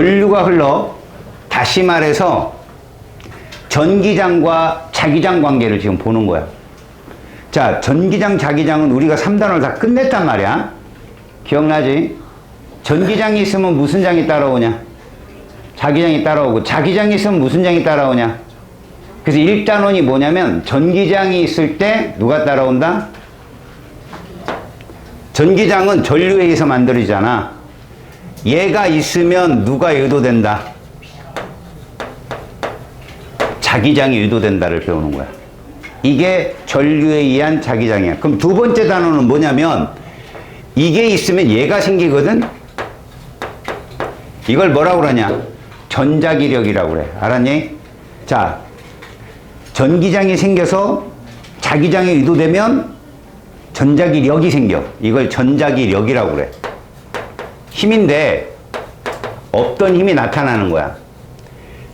전류가 흘러, 다시 말해서 전기장과 자기장 관계를 지금 보는 거야. 자, 전기장, 자기장은 우리가 3단원을 다 끝냈단 말이야. 기억나지? 전기장이 있으면 무슨 장이 따라오냐? 자기장이 따라오고, 자기장이 있으면 무슨 장이 따라오냐? 그래서 1단원이 뭐냐면 전기장이 있을 때 누가 따라온다? 전기장은 전류에 의해서 만들어지잖아. 얘가 있으면 누가 유도된다? 자기장이 유도된다를 배우는 거야. 이게 전류에 의한 자기장이야. 그럼 두 번째 단어는 뭐냐면 이게 있으면 얘가 생기거든? 이걸 뭐라고 그러냐? 전자기력이라고 그래. 알았니? 자, 전기장이 생겨서 자기장이 유도되면 전자기력이 생겨. 이걸 전자기력이라고 그래. 힘인데 없던 힘이 나타나는 거야.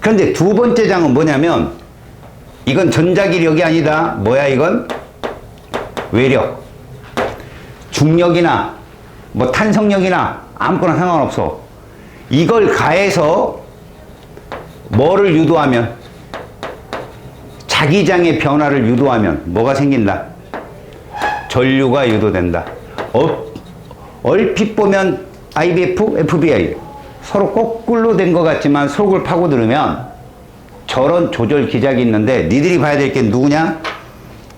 그런데 두 번째 장은 뭐냐면 이건 전자기력이 아니다. 뭐야 이건? 외력. 중력이나 뭐 탄성력이나 아무거나 상관없어. 이걸 가해서 뭐를 유도하면, 자기장의 변화를 유도하면 뭐가 생긴다? 전류가 유도된다. 얼핏 보면 IBF, FBI 서로 거꾸로 된 것 같지만 속을 파고들으면 저런 조절 기작이 있는데 니들이 봐야 될 게 누구냐?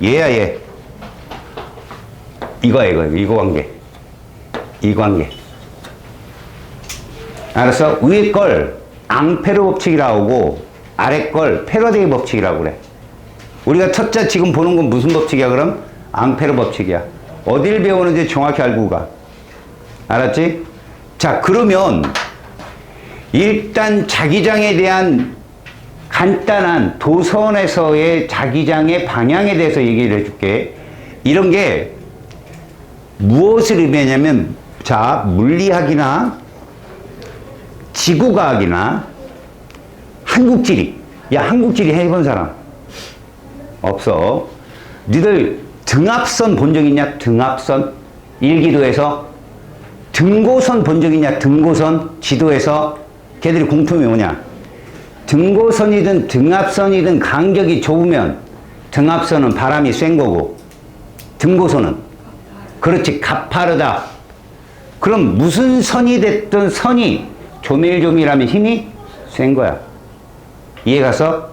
얘야 얘. 이거야 이거 관계. 이 관계. 알았어? 위에 걸 앙페르 법칙이라고 하고 아래 걸 패러데이 법칙이라고 그래. 우리가 첫째 지금 보는 건 무슨 법칙이야 그럼? 앙페르 법칙이야. 어딜 배우는지 정확히 알고 가. 알았지? 자, 그러면 일단 자기장에 대한 간단한 도선에서의 자기장의 방향에 대해서 얘기를 해줄게. 이런 게 무엇을 의미하냐면, 자, 물리학이나 지구과학이나 한국지리. 야, 한국지리 해본 사람 없어. 니들 등압선 본 적 있냐? 등압선? 일기도에서. 등고선 본 적 있냐? 등고선? 지도에서. 걔들이 공통이 뭐냐? 등고선이든 등압선이든 간격이 좁으면 등압선은 바람이 센 거고, 등고선은 그렇지 가파르다. 그럼 무슨 선이 됐든 선이 조밀조밀하면 힘이 센 거야. 이해 가서?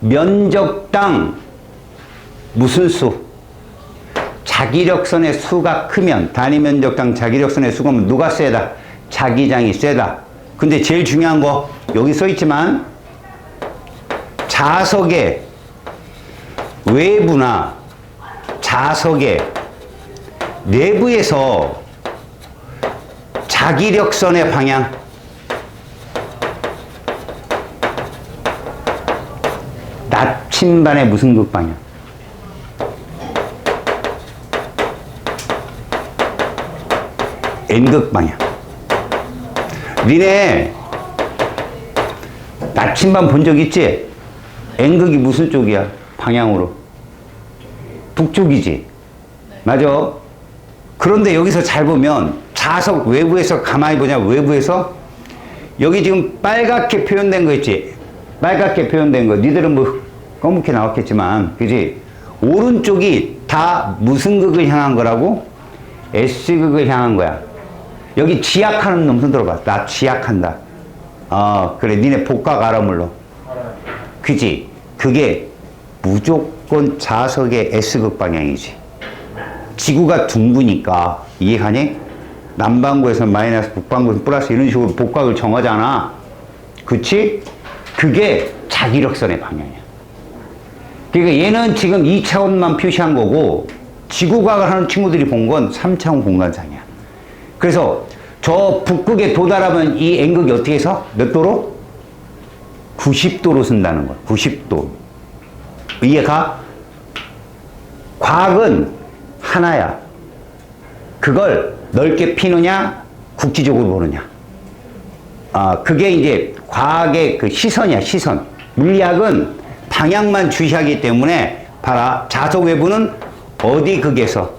면적당 무슨 수? 자기력선의 수가 크면, 단위 면적당 자기력선의 수가 크면 누가 세다? 자기장이 세다. 근데 제일 중요한 거 여기 써 있지만 자석의 외부나 자석의 내부에서 자기력선의 방향, 나침반의 무슨 극 방향? N극 방향. 니네 나침반 본 적 있지? N극이 무슨 쪽이야? 방향으로. 북쪽이지? 맞아. 그런데 여기서 잘 보면 자석 외부에서 가만히 보냐, 외부에서 여기 지금 빨갛게 표현된 거 있지? 빨갛게 표현된 거. 니들은 뭐 검게 나왔겠지만, 그지? 오른쪽이 다 무슨 극을 향한 거라고? S극을 향한 거야. 여기 지약하는 놈 손 들어봐. 나 지약한다. 그래. 니네 복각 알아 물론. 그지? 그게 무조건 자석의 S극 방향이지. 지구가 둥그니까. 이해가니? 남반구에서 마이너스, 북반구에서 플러스 이런 식으로 복각을 정하잖아. 그치? 그게 자기력선의 방향이야. 그러니까 얘는 지금 2차원만 표시한 거고, 지구과학을 하는 친구들이 본 건 3차원 공간상이야. 그래서 저 북극에 도달하면 이 N극이 어떻게 해서? 몇 도로? 90도로 쓴다는 거야. 90도. 이해가? 과학은 하나야. 그걸 넓게 피느냐, 국지적으로 보느냐. 그게 이제 과학의 그 시선이야, 시선. 물리학은 방향만 주시하기 때문에, 봐라. 자석 외부는 어디 극에서?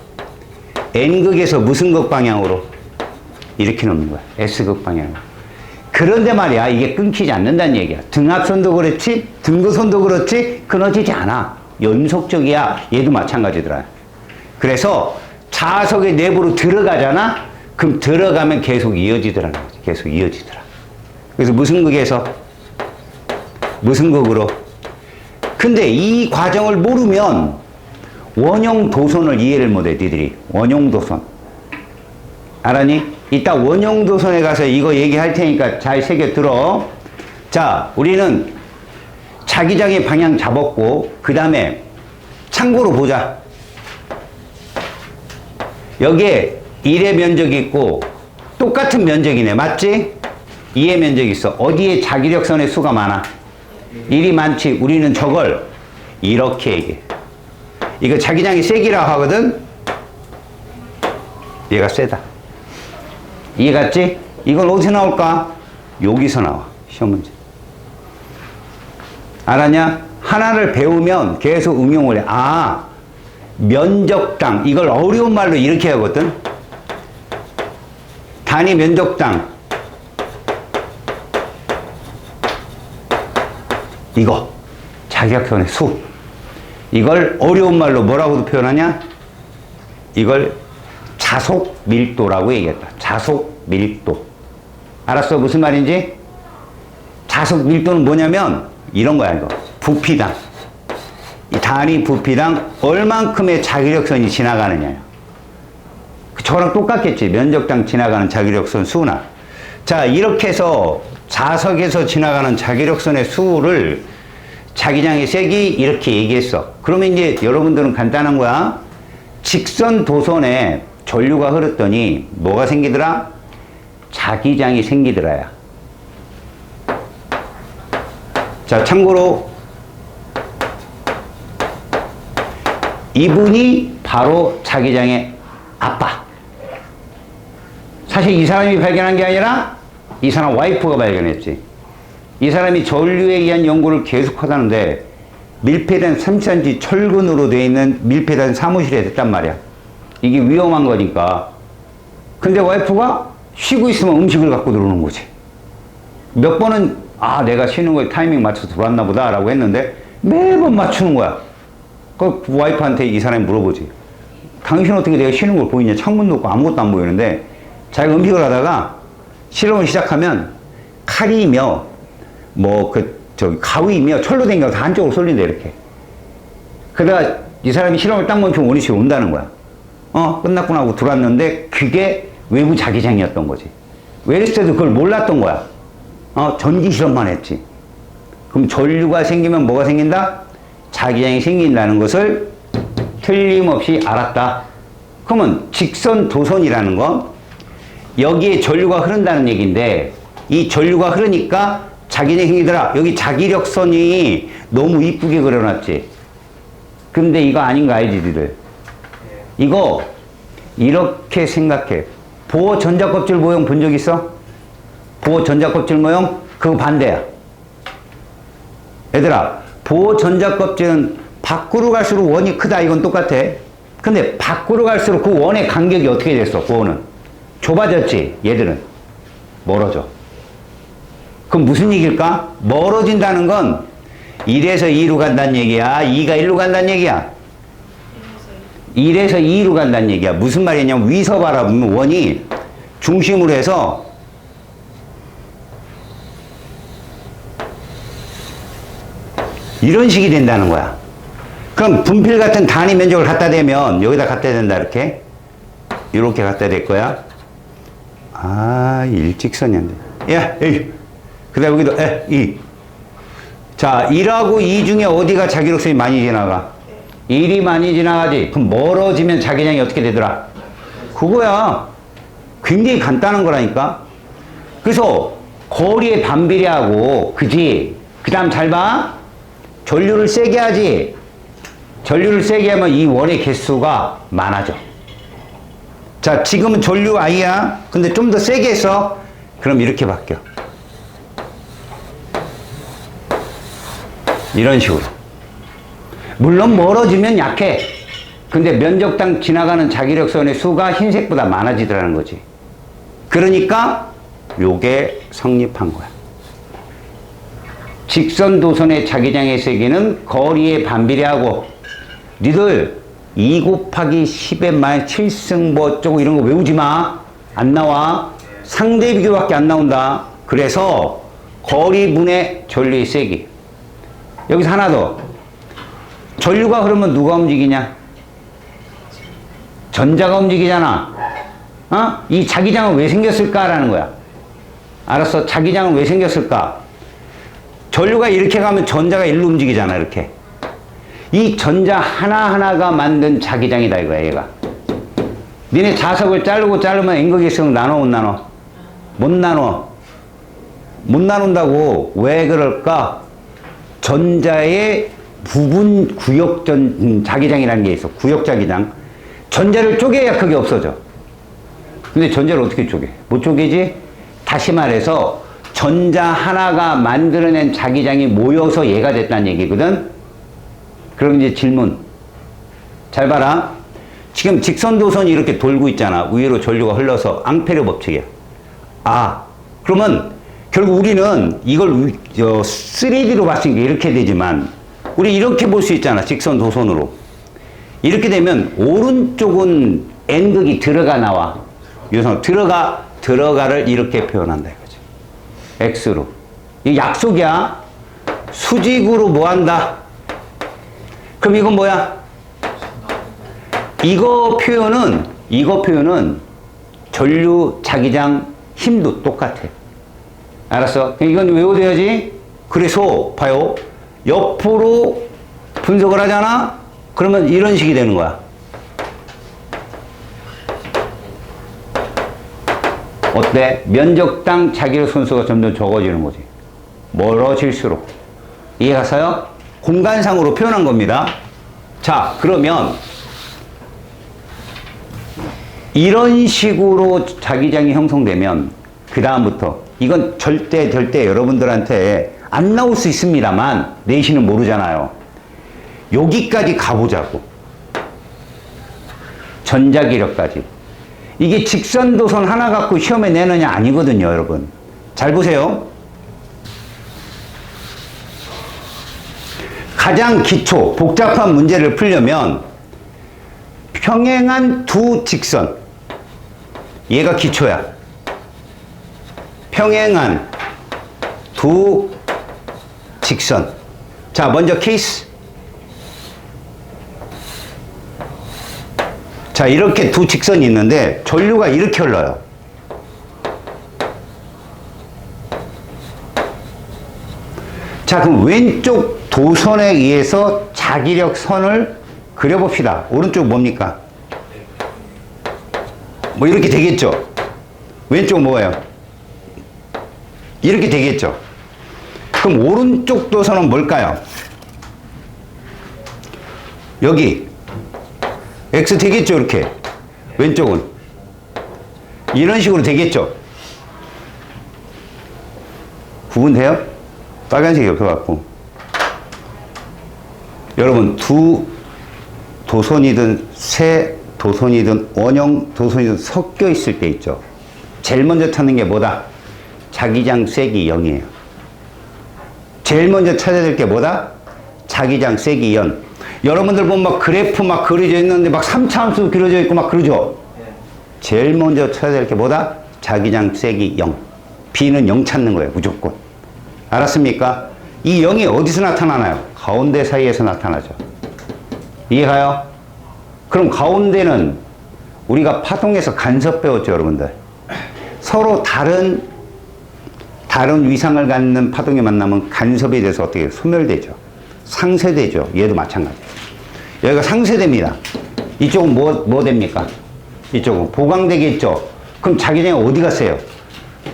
N극에서 무슨 극 방향으로? 이렇게 놓는 거야. S극 방향으로. 그런데 말이야, 이게 끊기지 않는다는 얘기야. 등압선도 그렇지, 등도선도 그렇지, 끊어지지 않아. 연속적이야. 얘도 마찬가지더라. 그래서 자석의 내부로 들어가잖아? 그럼 들어가면 계속 이어지더라는 거지. 계속 이어지더라. 그래서 무슨 극에서? 무슨 극으로? 근데 이 과정을 모르면 원형 도선을 이해를 못해, 니들이. 원형 도선. 알았니? 이따 원형 도선에 가서 이거 얘기할 테니까 잘 새겨 들어. 자, 우리는 자기장의 방향 잡았고, 그 다음에 참고로 보자. 여기에 1의 면적이 있고, 똑같은 면적이네. 맞지? 2의 면적이 있어. 어디에 자기력선의 수가 많아? 1이 많지. 우리는 저걸 이렇게 얘기해. 이거 자기장이 세기라 하거든? 얘가 세다. 이해갔지? 이건 어디서 나올까? 여기서 나와. 시험 문제. 알았냐? 하나를 배우면 계속 응용을 해. 아, 면적당. 이걸 어려운 말로 이렇게 하거든? 단위 면적당. 이거. 자기력선의 수. 이걸 어려운 말로 뭐라고도 표현하냐? 이걸 자속 밀도라고 얘기했다. 자속 밀도. 알았어? 무슨 말인지? 자속 밀도는 뭐냐면 이런 거야, 이거. 부피당. 이 단위 부피당 얼만큼의 자기력선이 지나가느냐요. 저랑 똑같겠지. 면적당 지나가는 자기력선 수나. 자, 이렇게 해서 자석에서 지나가는 자기력선의 수를 자기장의 색이 이렇게 얘기했어. 그러면 이제 여러분들은 간단한 거야. 직선 도선에 전류가 흐르더니 뭐가 생기더라? 자기장이 생기더라야. 자, 참고로 이분이 바로 자기장의 아빠. 사실 이 사람이 발견한 게 아니라 이 사람 와이프가 발견했지. 이 사람이 전류에 의한 연구를 계속 하다는데 밀폐된 3cm 철근으로 되어 있는 밀폐된 사무실에 됐단 말이야. 이게 위험한 거니까. 근데 와이프가 쉬고 있으면 음식을 갖고 들어오는 거지. 몇 번은 아, 내가 쉬는 거에 타이밍 맞춰서 들어왔나 보다 라고 했는데 매번 맞추는 거야. 그 와이프한테 이 사람이 물어보지. 당신 어떻게 내가 쉬는 걸 보이냐? 창문도 없고 아무것도 안 보이는데. 자기가 음식을 하다가 실험을 시작하면 칼이며 가위며 철로 된 게 다 한쪽으로 쏠린다, 이렇게. 그러다가 이 사람이 실험을 딱 멈추면 원위치가 온다는 거야. 끝났구나 하고 들어왔는데 그게 외부 자기장이었던 거지. 외랬을 때도 그걸 몰랐던 거야. 전기 실험만 했지. 그럼 전류가 생기면 뭐가 생긴다? 자기장이 생긴다는 것을 틀림없이 알았다. 그러면 직선 도선이라는 건 여기에 전류가 흐른다는 얘기인데 이 전류가 흐르니까 자기장이 생기더라. 여기 자기력선이 너무 이쁘게 그려놨지. 근데 이거 아닌 거 알지, 니들? 이거 이렇게 생각해. 보호 전자껍질 모형 본 적 있어? 보호 전자껍질 모형? 그거 반대야. 얘들아, 보호 전자껍질은 밖으로 갈수록 원이 크다. 이건 똑같아. 근데 밖으로 갈수록 그 원의 간격이 어떻게 됐어? 보호는 좁아졌지. 얘들은 멀어져. 그럼 무슨 얘기일까? 멀어진다는 건 1에서 2로 간다는 얘기야? 2가 1로 간다는 얘기야? 1에서 2로 간다는 얘기야. 무슨 말이냐면 위서 바라보면 원이 중심으로 해서 이런 식이 된다는 거야. 그럼 분필 같은 단위 면적을 갖다 대면 여기다 갖다 된다, 이렇게. 이렇게 갖다 댈 거야. 아, 일직선이었네. 야, 에이. 그 다음에 여기도, 이. 자, 1하고 2 중에 어디가 자기력선이 많이 지나가? 1이 많이 지나가지. 그럼 멀어지면 자기장이 어떻게 되더라? 그거야. 굉장히 간단한 거라니까. 그래서 거리의 반비례하고, 그지? 그 다음 잘 봐. 전류를 세게 하지. 전류를 세게 하면 이 원의 개수가 많아져. 자, 지금은 전류 I야. 근데 좀 더 세게 했어. 그럼 이렇게 바뀌어. 이런 식으로. 물론 멀어지면 약해. 근데 면적당 지나가는 자기력선의 수가 흰색보다 많아지더라는 거지. 그러니까 요게 성립한 거야. 직선 도선의 자기장의 세기는 거리에 반비례하고 니들 2 곱하기 10의 만 7승 뭐 어쩌고 이런 거 외우지 마. 안 나와. 상대 비교밖에 안 나온다. 그래서 거리분의 전류의 세기. 여기서 하나 더. 전류가 흐르면 누가 움직이냐? 전자가 움직이잖아. 어? 이 자기장은 왜 생겼을까라는 거야. 알았어? 자기장은 왜 생겼을까? 전류가 이렇게 가면 전자가 일로 움직이잖아. 이렇게. 이 전자 하나하나가 만든 자기장이다 이거야. 얘가. 니네 자석을 자르면 N극일성 나눠 못 나눠? 못 나눠. 못 나눈다고. 왜 그럴까? 전자의 부분 구역 자기장이라는 게 있어. 구역 자기장. 전자를 쪼개야 그게 없어져. 근데 전자를 어떻게 쪼개? 못 쪼개지? 다시 말해서 전자 하나가 만들어낸 자기장이 모여서 얘가 됐다는 얘기거든. 그럼 이제 질문. 잘 봐라. 지금 직선도선이 이렇게 돌고 있잖아. 위로 전류가 흘러서 앙페르 법칙이야. 아, 그러면 결국 우리는 이걸 3D로 봤으니까 이렇게 되지만 우리 이렇게 볼 수 있잖아. 직선도선으로. 이렇게 되면 오른쪽은 N극이 들어가 나와. 유선 들어가를 이렇게 표현한다 이거지. X로. 이 약속이야. 수직으로 뭐 한다? 그럼 이건 뭐야? 이거 표현은 전류 자기장 힘도 똑같아. 알았어? 이건 외워둬야지. 그래서 봐요. 옆으로 분석을 하잖아? 그러면 이런 식이 되는 거야. 어때? 면적당 자기력 선수가 점점 적어지는 거지. 멀어질수록. 이해가서요? 공간상으로 표현한 겁니다. 자, 그러면 이런 식으로 자기장이 형성되면 그 다음부터 이건 절대 여러분들한테 안 나올 수 있습니다만 내신은 모르잖아요. 여기까지 가보자고. 전자기력까지. 이게 직선도선 하나 갖고 시험에 내느냐 아니거든요, 여러분. 잘 보세요. 가장 기초, 복잡한 문제를 풀려면 평행한 두 직선. 얘가 기초야. 평행한 두 직선. 자, 먼저 케이스. 자, 이렇게 두 직선이 있는데 전류가 이렇게 흘러요. 자, 그럼 왼쪽 도선에 의해서 자기력 선을 그려봅시다. 오른쪽 뭡니까? 뭐 이렇게 되겠죠? 왼쪽 뭐예요? 이렇게 되겠죠? 그럼 오른쪽 도선은 뭘까요? 여기 X 되겠죠? 이렇게. 왼쪽은 이런 식으로 되겠죠? 구분돼요? 빨간색이 없어갖고. 여러분, 두 도선이든 세 도선이든 원형 도선이든 섞여 있을 때 있죠. 제일 먼저 찾는 게 뭐다? 자기장 세기 0이에요. 제일 먼저 찾아야 될 게 뭐다? 자기장 세기 0. 여러분들 보면 막 그래프 막 그려져 있는데 막 3차 함수 그려져 있고 막 그러죠? 제일 먼저 찾아야 될 게 뭐다? 자기장 세기 0. B는 0 찾는 거예요, 무조건. 알았습니까? 이 0이 어디서 나타나나요? 가운데 사이에서 나타나죠. 이해가요? 그럼 가운데는 우리가 파동에서 간섭 배웠죠, 여러분들. 서로 다른 위상을 갖는 파동이 만나면 간섭에 대해서 어떻게 소멸되죠. 상쇄되죠. 얘도 마찬가지예요. 여기가 상쇄됩니다. 이쪽은 뭐 됩니까? 이쪽은 보강되겠죠. 그럼 자기장이 어디가 세요?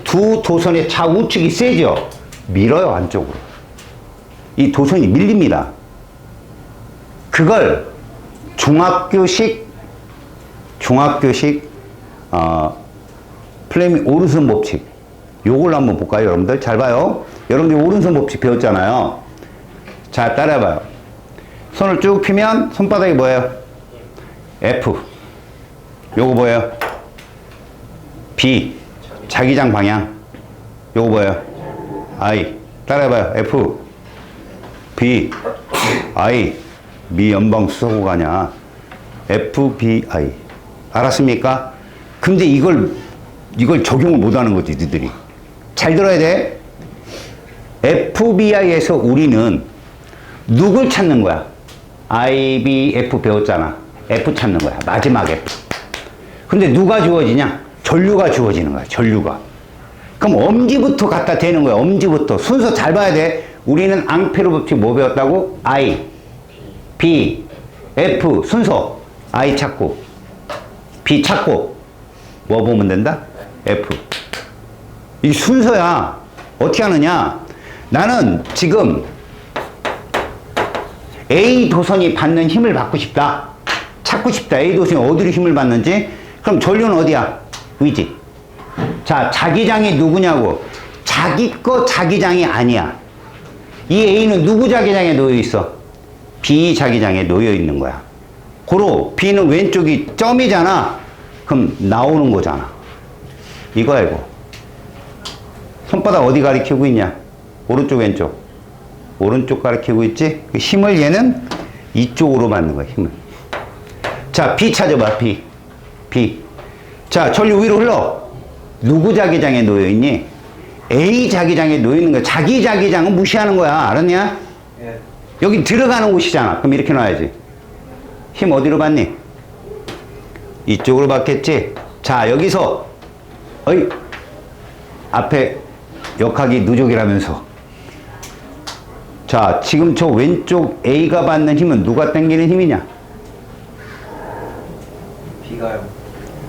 두 도선의 좌우측이 세죠. 밀어요, 안쪽으로. 이 도선이 밀립니다. 그걸 중학교식 플레밍 오른손 법칙. 요걸 한번 볼까요, 여러분들? 잘 봐요. 여러분들 오른손 법칙 배웠잖아요. 자, 따라해봐요. 손을 쭉 펴면 손바닥이 뭐예요? F. 요거 뭐예요? B. 자기장 방향. 요거 뭐예요? I. 따라해봐요. F, B, I. 미연방 수소구간이야. FBI. 알았습니까? 근데 이걸 적용을 못 하는 거지, 니들이. 잘 들어야 돼. FBI에서 우리는 누굴 찾는 거야? IBF 배웠잖아. F 찾는 거야. 마지막 F. 근데 누가 주어지냐? 전류가 주어지는 거야. 전류가. 그럼 엄지부터 갖다 대는 거야. 엄지부터. 순서 잘 봐야 돼. 우리는 앙페르 법칙 뭐 배웠다고? I, B, F 순서. I 찾고 B 찾고 뭐 보면 된다? F. 이 순서야. 어떻게 하느냐? 나는 지금 A 도선이 받는 힘을 받고 싶다. 찾고 싶다. A 도선이 어디로 힘을 받는지. 그럼 전류는 어디야? 위지. 자, 자기장이 누구냐고. 자기 거 자기장이 아니야. 이 A는 누구 자기장에 놓여 있어? B 자기장에 놓여 있는 거야. 고로 B는 왼쪽이 점이잖아. 그럼 나오는 거잖아. 이거야 이거. 손바닥 어디 가리키고 있냐? 오른쪽 왼쪽. 오른쪽 가리키고 있지? 힘을 얘는 이쪽으로 받는 거야. 힘을. 자, B 찾아봐. B. B. 자, 전류 위로 흘러. 누구 자기장에 놓여 있니? A 자기장에 놓여 있는 거야. 자기 자기장은 무시하는 거야. 알았냐? 예. 여기 들어가는 곳이잖아. 그럼 이렇게 놔야지. 힘 어디로 받니? 이쪽으로 받겠지? 자, 여기서 어이 앞에 역학이 누적이라면서. 자, 지금 저 왼쪽 A가 받는 힘은 누가 당기는 힘이냐? B가요.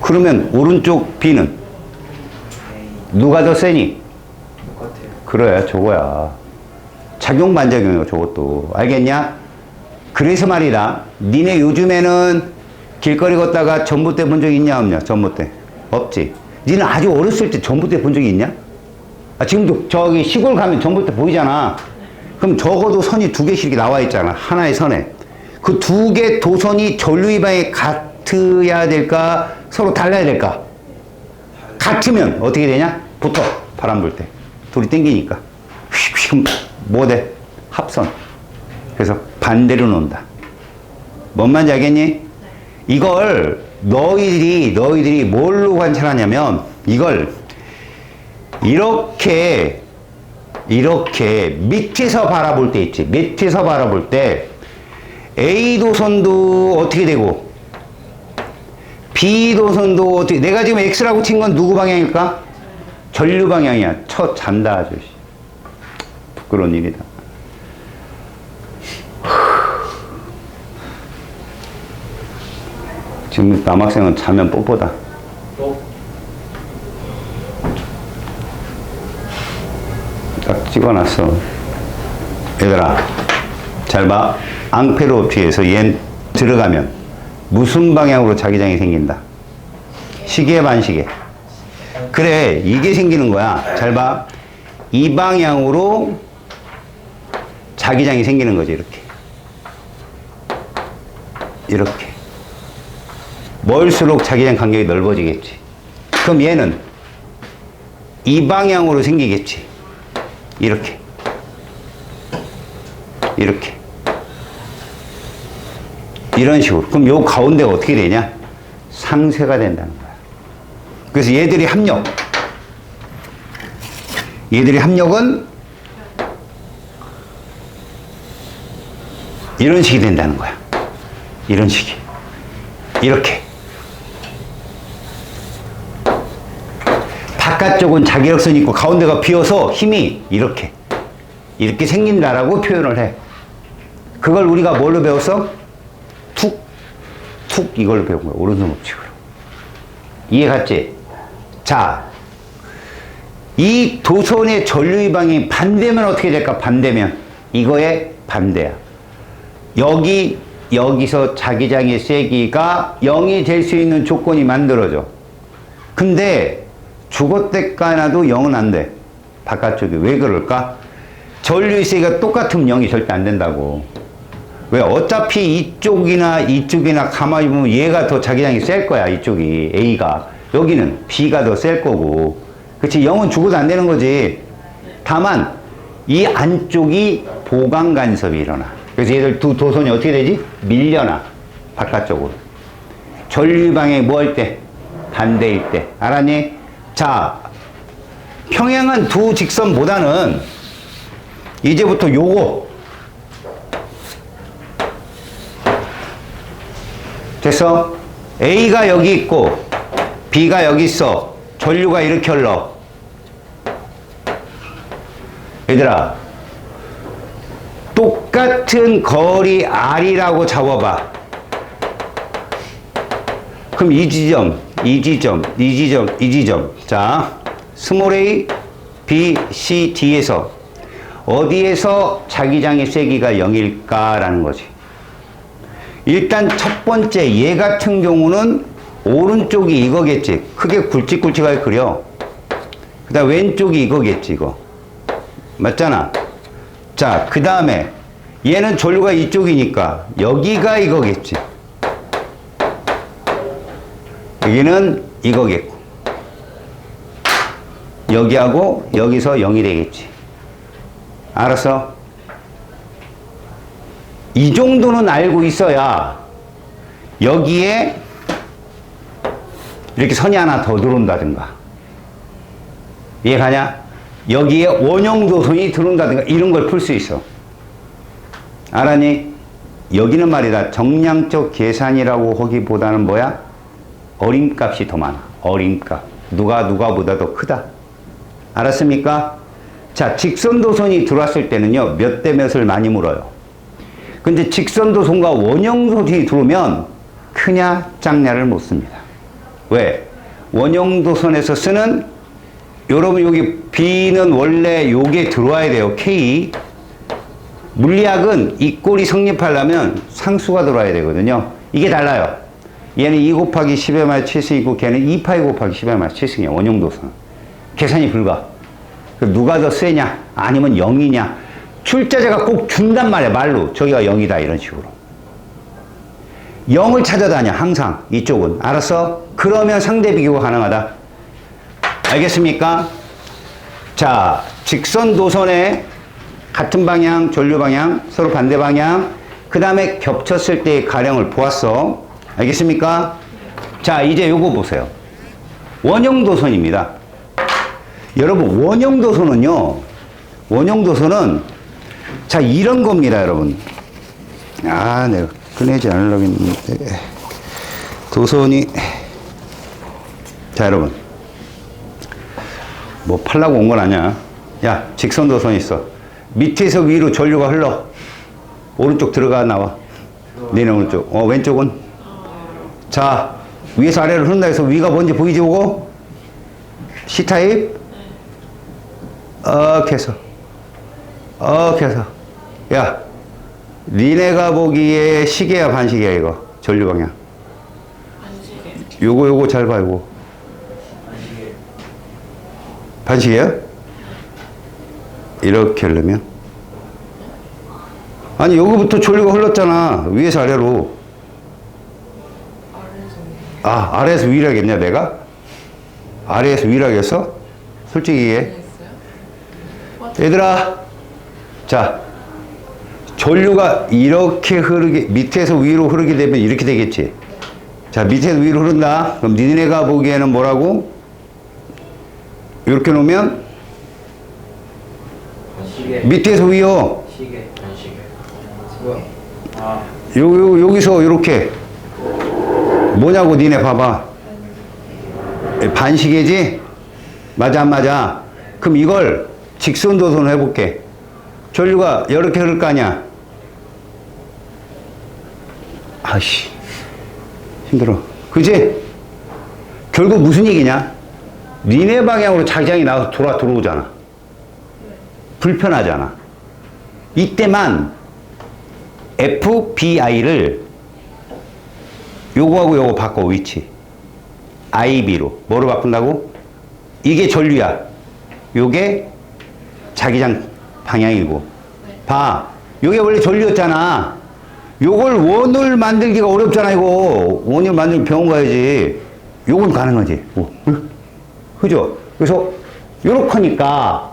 그러면 오른쪽 B는 A. 누가 더 세니? 똑같아요. 그래, 저거야. 작용 반작용이야, 저것도. 알겠냐? 그래서 말이다. 니네 요즘에는 길거리 걷다가 전봇대 본 적 있냐 없냐? 전봇대. 없지. 니는 아주 어렸을 때 전봇대 본 적이 있냐? 아, 지금도 저기 시골 가면 전봇대 보이잖아. 그럼 적어도 선이 두 개씩 나와 있잖아. 하나의 선에. 그 두 개 도선이 전류위방이 같아야 될까? 서로 달라야 될까? 같으면 어떻게 되냐? 붙어. 바람 불 때. 둘이 땡기니까. 휙휙 뭐 돼? 합선. 그래서 반대로 논다. 뭔 말인지 알겠니? 이걸 너희들이 뭘로 관찰하냐면 이걸 이렇게 밑에서 바라볼 때 있지. 밑에서 바라볼 때 A 도선도 어떻게 되고 B 도선도 어떻게. 내가 지금 X라고 친 건 누구 방향일까? 전류 방향이야. 쳐 잔다 아주. 부끄러운 일이다. 지금 남학생은 자면 뽀뽀다. 딱 찍어놨어. 얘들아, 잘 봐. 앙페르 법칙에서 얘 들어가면 무슨 방향으로 자기장이 생긴다? 시계 반시계. 그래, 이게 생기는 거야. 잘 봐. 이 방향으로 자기장이 생기는 거지. 이렇게. 멀수록 자기장 간격이 넓어지겠지. 그럼 얘는 이 방향으로 생기겠지. 이렇게. 이런 식으로. 그럼 요 가운데가 어떻게 되냐? 상쇄가 된다는 거야. 그래서 얘들이 합력은 이런 식이 된다는 거야. 이런 식이. 이렇게. 바깥쪽은 자기력선이 있고 가운데가 비어서 힘이 이렇게 생긴다라고 표현을 해. 그걸 우리가 뭘로 배웠어? 툭 이걸로 배운 거야. 오른손 법칙으로. 이해 갔지? 자, 이 도선의 전류위방이 반대면 어떻게 될까? 반대면 이거의 반대야. 여기서 자기장의 세기가 0이 될 수 있는 조건이 만들어져. 근데 죽었대까 나도 0은 안 돼. 바깥쪽이. 왜 그럴까? 전류의 세기가 똑같으면 0이 절대 안 된다고. 왜? 어차피 이쪽이나 가만히 보면 얘가 더 자기장이 셀 거야. 이쪽이 A가. 여기는 B가 더 셀 거고. 그치? 0은 죽어도 안 되는 거지. 다만 이 안쪽이 보강 간섭이 일어나. 그래서 얘들 두 도선이 어떻게 되지? 밀려나 바깥쪽으로. 전류방향이 뭐 할 때? 반대일 때. 알았니? 자, 평행한 두 직선보다는 이제부터 요거 됐어? A가 여기 있고 B가 여기 있어. 전류가 이렇게 흘러. 얘들아, 똑같은 거리 R이라고 잡아봐. 그럼 이 지점, 이 지점, 이 지점, 이 지점. 자, 스몰 a, b, c, d에서 어디에서 자기장의 세기가 0일까라는 거지. 일단 첫 번째 얘 같은 경우는 오른쪽이 이거겠지. 크게 굵직굵직하게 그려. 그 다음 왼쪽이 이거겠지, 이거. 맞잖아. 자, 그 다음에 얘는 전류가 이쪽이니까 여기가 이거겠지. 여기는 이거겠고. 여기하고 여기서 0이 되겠지. 알았어? 이 정도는 알고 있어야 여기에 이렇게 선이 하나 더 들어온다든가. 이해가냐? 여기에 원형도선이 들어온다든가 이런 걸 풀 수 있어. 알았니? 여기는 말이다. 정량적 계산이라고 하기보다는 뭐야? 어림값이 더 많아. 어림값. 누가보다 더 크다. 알았습니까? 자, 직선도선이 들어왔을 때는요, 몇 대 몇을 많이 물어요. 근데 직선도선과 원형도선이 들어오면 크냐, 작냐를 묻습니다. 왜? 원형도선에서 쓰는, 여러분 여기 B는 원래 요게 들어와야 돼요. K. 물리학은 이 꼴이 성립하려면 상수가 들어와야 되거든요. 이게 달라요. 얘는 2 곱하기 10의 마이너스 7승이고 걔는 2파이 곱하기 10의 마이너스 7승이야. 원형도선. 계산이 불가. 누가 더 세냐? 아니면 0이냐? 출제자가 꼭 준단 말이야. 말로. 저기가 0이다. 이런 식으로. 0을 찾아다녀. 항상. 이쪽은. 알았어? 그러면 상대 비교가 가능하다. 알겠습니까? 자, 직선 도선에 같은 방향, 전류 방향, 서로 반대 방향, 그 다음에 겹쳤을 때의 가령을 보았어. 알겠습니까? 자, 이제 요거 보세요. 원형도선입니다. 여러분, 원형도선은, 자, 이런 겁니다, 여러분. 아, 내가 꺼내지 않으려고 했는데. 도선이, 자, 여러분. 뭐 팔라고 온 건 아니야. 야, 직선도선 있어. 밑에서 위로 전류가 흘러. 오른쪽 들어가 나와. 니네 오른쪽. 왼쪽은? 자, 위에서 아래로 흐른다 해서 위가 뭔지 보이지 오고? C타입? 해서. 야, 니네가 보기에 시계야, 반시계야, 이거. 전류 방향. 반시계. 요거 잘 봐, 요거. 반시계야? 이렇게 하려면? 아니, 여기부터 전류가 흘렀잖아. 위에서 아래로. 아, 아래에서 위로 하겠냐, 내가? 아래에서 위로 하겠어? 솔직히 얘기해. 얘들아, 자, 전류가 이렇게 흐르게, 밑에서 위로 흐르게 되면 이렇게 되겠지. 자, 밑에서 위로 흐른다. 그럼 니네가 보기에는 뭐라고? 이렇게 놓으면? 시계. 밑에서 위요. 시계. 시계. 아. 여기서 이렇게. 뭐냐고, 니네 봐봐. 반시계지? 맞아, 안 맞아? 그럼 이걸 직선도선을 해볼게. 전류가 이렇게 흐를 거 아니야? 아이씨. 힘들어. 그지? 결국 무슨 얘기냐? 니네 방향으로 자기장이 나와서 들어오잖아. 불편하잖아. 이때만 FBI를 요거하고 요거 바꿔, 위치. IB로. 뭐로 바꾼다고? 이게 전류야. 요게 자기장 방향이고. 봐. 요게 원래 전류였잖아. 요걸 원을 만들기가 어렵잖아, 이거. 원을 만들면 병원 가야지. 요건 가능하지. 그죠? 그래서 요렇게니까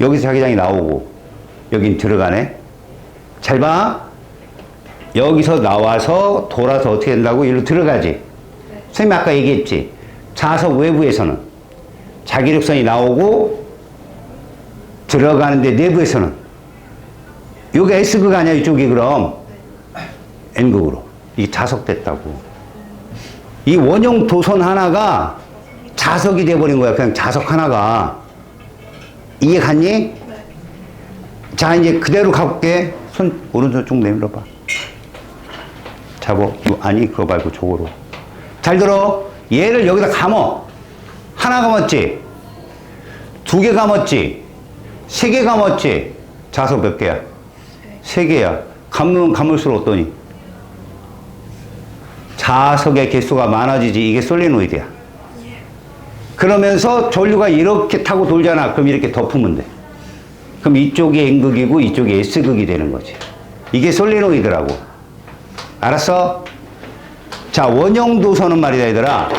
여기서 자기장이 나오고 여긴 들어가네. 잘 봐. 여기서 나와서 돌아서 어떻게 된다고? 일로 들어가지. 선생님이 아까 얘기했지. 자석 외부에서는 자기력선이 나오고 들어가는데 내부에서는 여기 S극 아니야 이쪽이. 그럼 N극으로 이게 자석됐다고. 이 원형 도선 하나가 자석이 돼버린 거야. 그냥 자석 하나가. 이해 갔니? 자, 이제 그대로 가볼게. 손 오른손 쭉 내밀어봐. 잡어. 아니 그거 말고 저거로. 잘 들어. 얘를 여기다 감어. 하나 감았지? 두 개 감았지? 세 개 감았지? 자석 몇 개야? 세 개야. 감으면 감을수록 어떠니? 자석의 개수가 많아지지. 이게 솔리노이드야. 그러면서 전류가 이렇게 타고 돌잖아. 그럼 이렇게 덮으면 돼. 그럼 이쪽이 N극이고 이쪽이 S극이 되는 거지. 이게 솔리노이드라고. 알았어? 자, 원형 도선은 말이다 얘들아.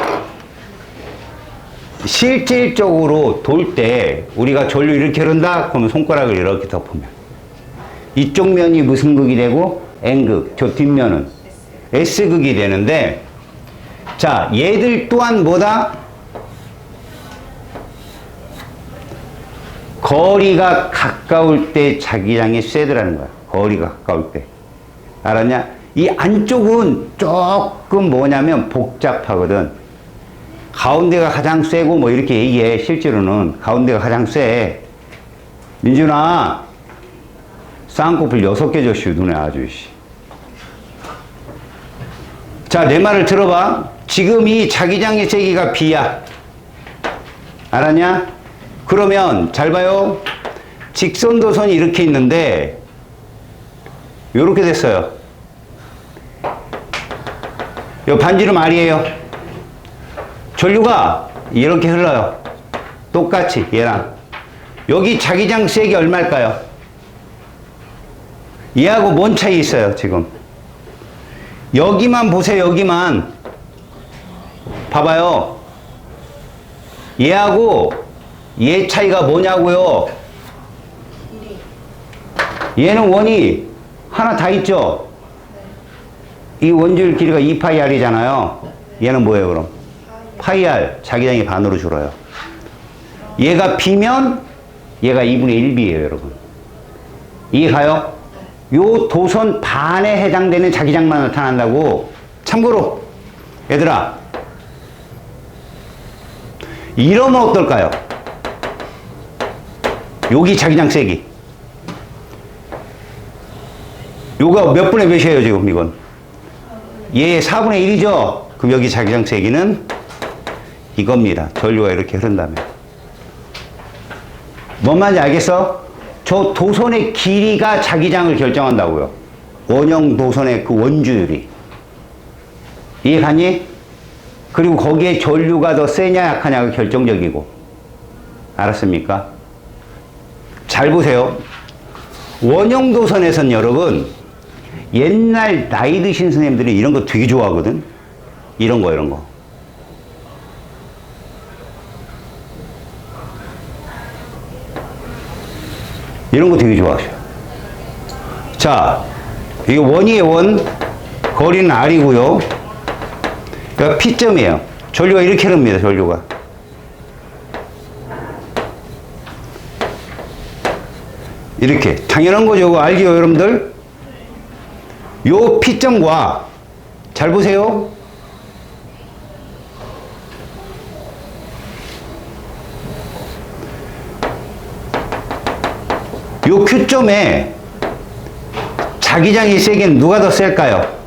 실질적으로 돌 때 우리가 전류 이렇게 흐른다? 그러면 손가락을 이렇게 덮으면 이쪽 면이 무슨 극이 되고? N극. 저 뒷면은 S극이 되는데, 자, 얘들 또한 뭐다? 거리가 가까울 때 자기장이 세더라는 거야. 거리가 가까울 때. 알았냐? 이 안쪽은 조금 뭐냐면 복잡하거든. 가운데가 가장 세고 뭐 이렇게 얘기해. 실제로는 가운데가 가장 세. 민준아, 쌍꺼풀 6개 줬슈. 눈에 아주. 자, 내 말을 들어봐. 지금 이 자기장의 세기가 B야. 알았냐? 그러면 잘 봐요. 직선도선이 이렇게 있는데 요렇게 됐어요. 요 반지름 R이에요. 전류가 이렇게 흘러요. 똑같이 얘랑. 여기 자기장 세기 얼마일까요? 얘하고 뭔 차이 있어요 지금? 여기만 보세요. 여기만 봐봐요. 얘하고 얘 차이가 뭐냐고요? 얘는 원이 하나 다 있죠? 이 원줄 길이가 2파이R이잖아요. 얘는 뭐예요 그럼? 파이R. 자기장이 반으로 줄어요. 얘가 B면 얘가 2분의 1B예요 여러분. 이해 가요? 요 도선 반에 해당되는 자기장만 나타난다고. 참고로 얘들아, 이러면 어떨까요? 여기 자기장 세기. 요거 몇 분의 몇이에요 지금 이건? 얘 4분의 1이죠? 그럼 여기 자기장 세기는 이겁니다. 전류가 이렇게 흐른다면. 뭔 말인지 알겠어? 저 도선의 길이가 자기장을 결정한다고요. 원형 도선의 그 원주율이. 이해 갔니? 그리고 거기에 전류가 더 세냐 약하냐가 결정적이고. 알았습니까? 잘 보세요. 원형 도선에선 여러분, 옛날 나이 드신 선생님들이 이런 거 되게 좋아하거든. 이런 거. 이런 거 되게 좋아하셔요. 자, 이게 원이에요, 원. 거리는 R이고요. 그러니까 P점이에요. 전류가 이렇게 흐릅니다, 전류가. 이렇게. 당연한 거죠. 알죠, 여러분들? 요 P점과, 잘 보세요. 요 Q점에 자기장의 세기는 누가 더 셀까요?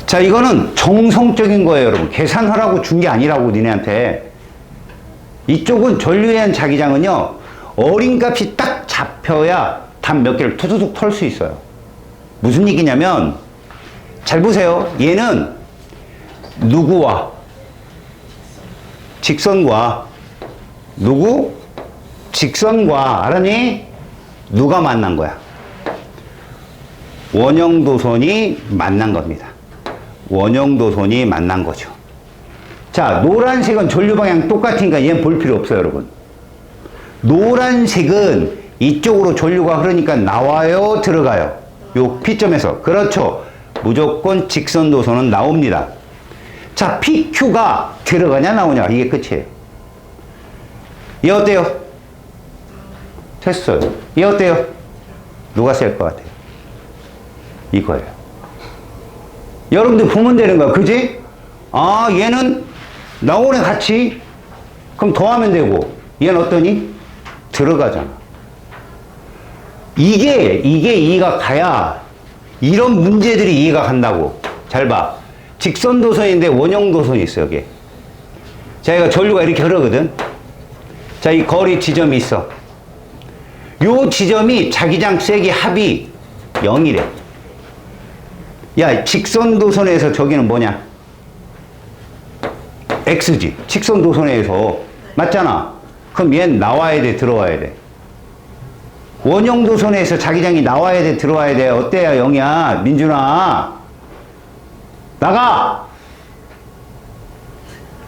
자, 이거는 정성적인 거예요, 여러분. 계산하라고 준 게 아니라고, 니네한테. 이쪽은 전류에 대한 자기장은요, 어린 값이 딱 잡혀야 답 몇 개를 투두둑 털 수 있어요. 무슨 얘기냐면, 잘 보세요. 얘는 누구와? 직선과, 누구? 직선과, 알았니? 누가 만난 거야? 원형 도선이 만난 겁니다. 원형 도선이 만난 거죠. 자, 노란색은 전류 방향 똑같으니까 얘는 볼 필요 없어요, 여러분. 노란색은 이쪽으로 전류가 흐르니까 나와요, 들어가요? 요 P점에서. 그렇죠. 무조건 직선 도선은 나옵니다. 자, PQ가 들어가냐, 나오냐? 이게 끝이에요. 얘 어때요? 됐어요. 얘 어때요? 누가 셀 것 같아요? 이거예요. 여러분들 보면 되는 거야. 그지? 아, 얘는 나오네, 같이. 그럼 더하면 되고, 얘는 어떠니? 들어가잖아. 이게 이해가 가야 이런 문제들이 이해가 간다고. 잘 봐. 직선 도선인데 원형 도선이 있어, 여기. 자, 이거 전류가 이렇게 흐르거든. 자, 이 거리 지점이 있어. 요 지점이 자기장 세기 합이 0이래. 야, 직선 도선에서 저기는 뭐냐? X지. 직선 도선에서. 맞잖아. 그럼 얘는 나와야 돼, 들어와야 돼? 원형 도선에서 자기장이 나와야 돼, 들어와야 돼? 어때야, 0이야? 민준아. 나가!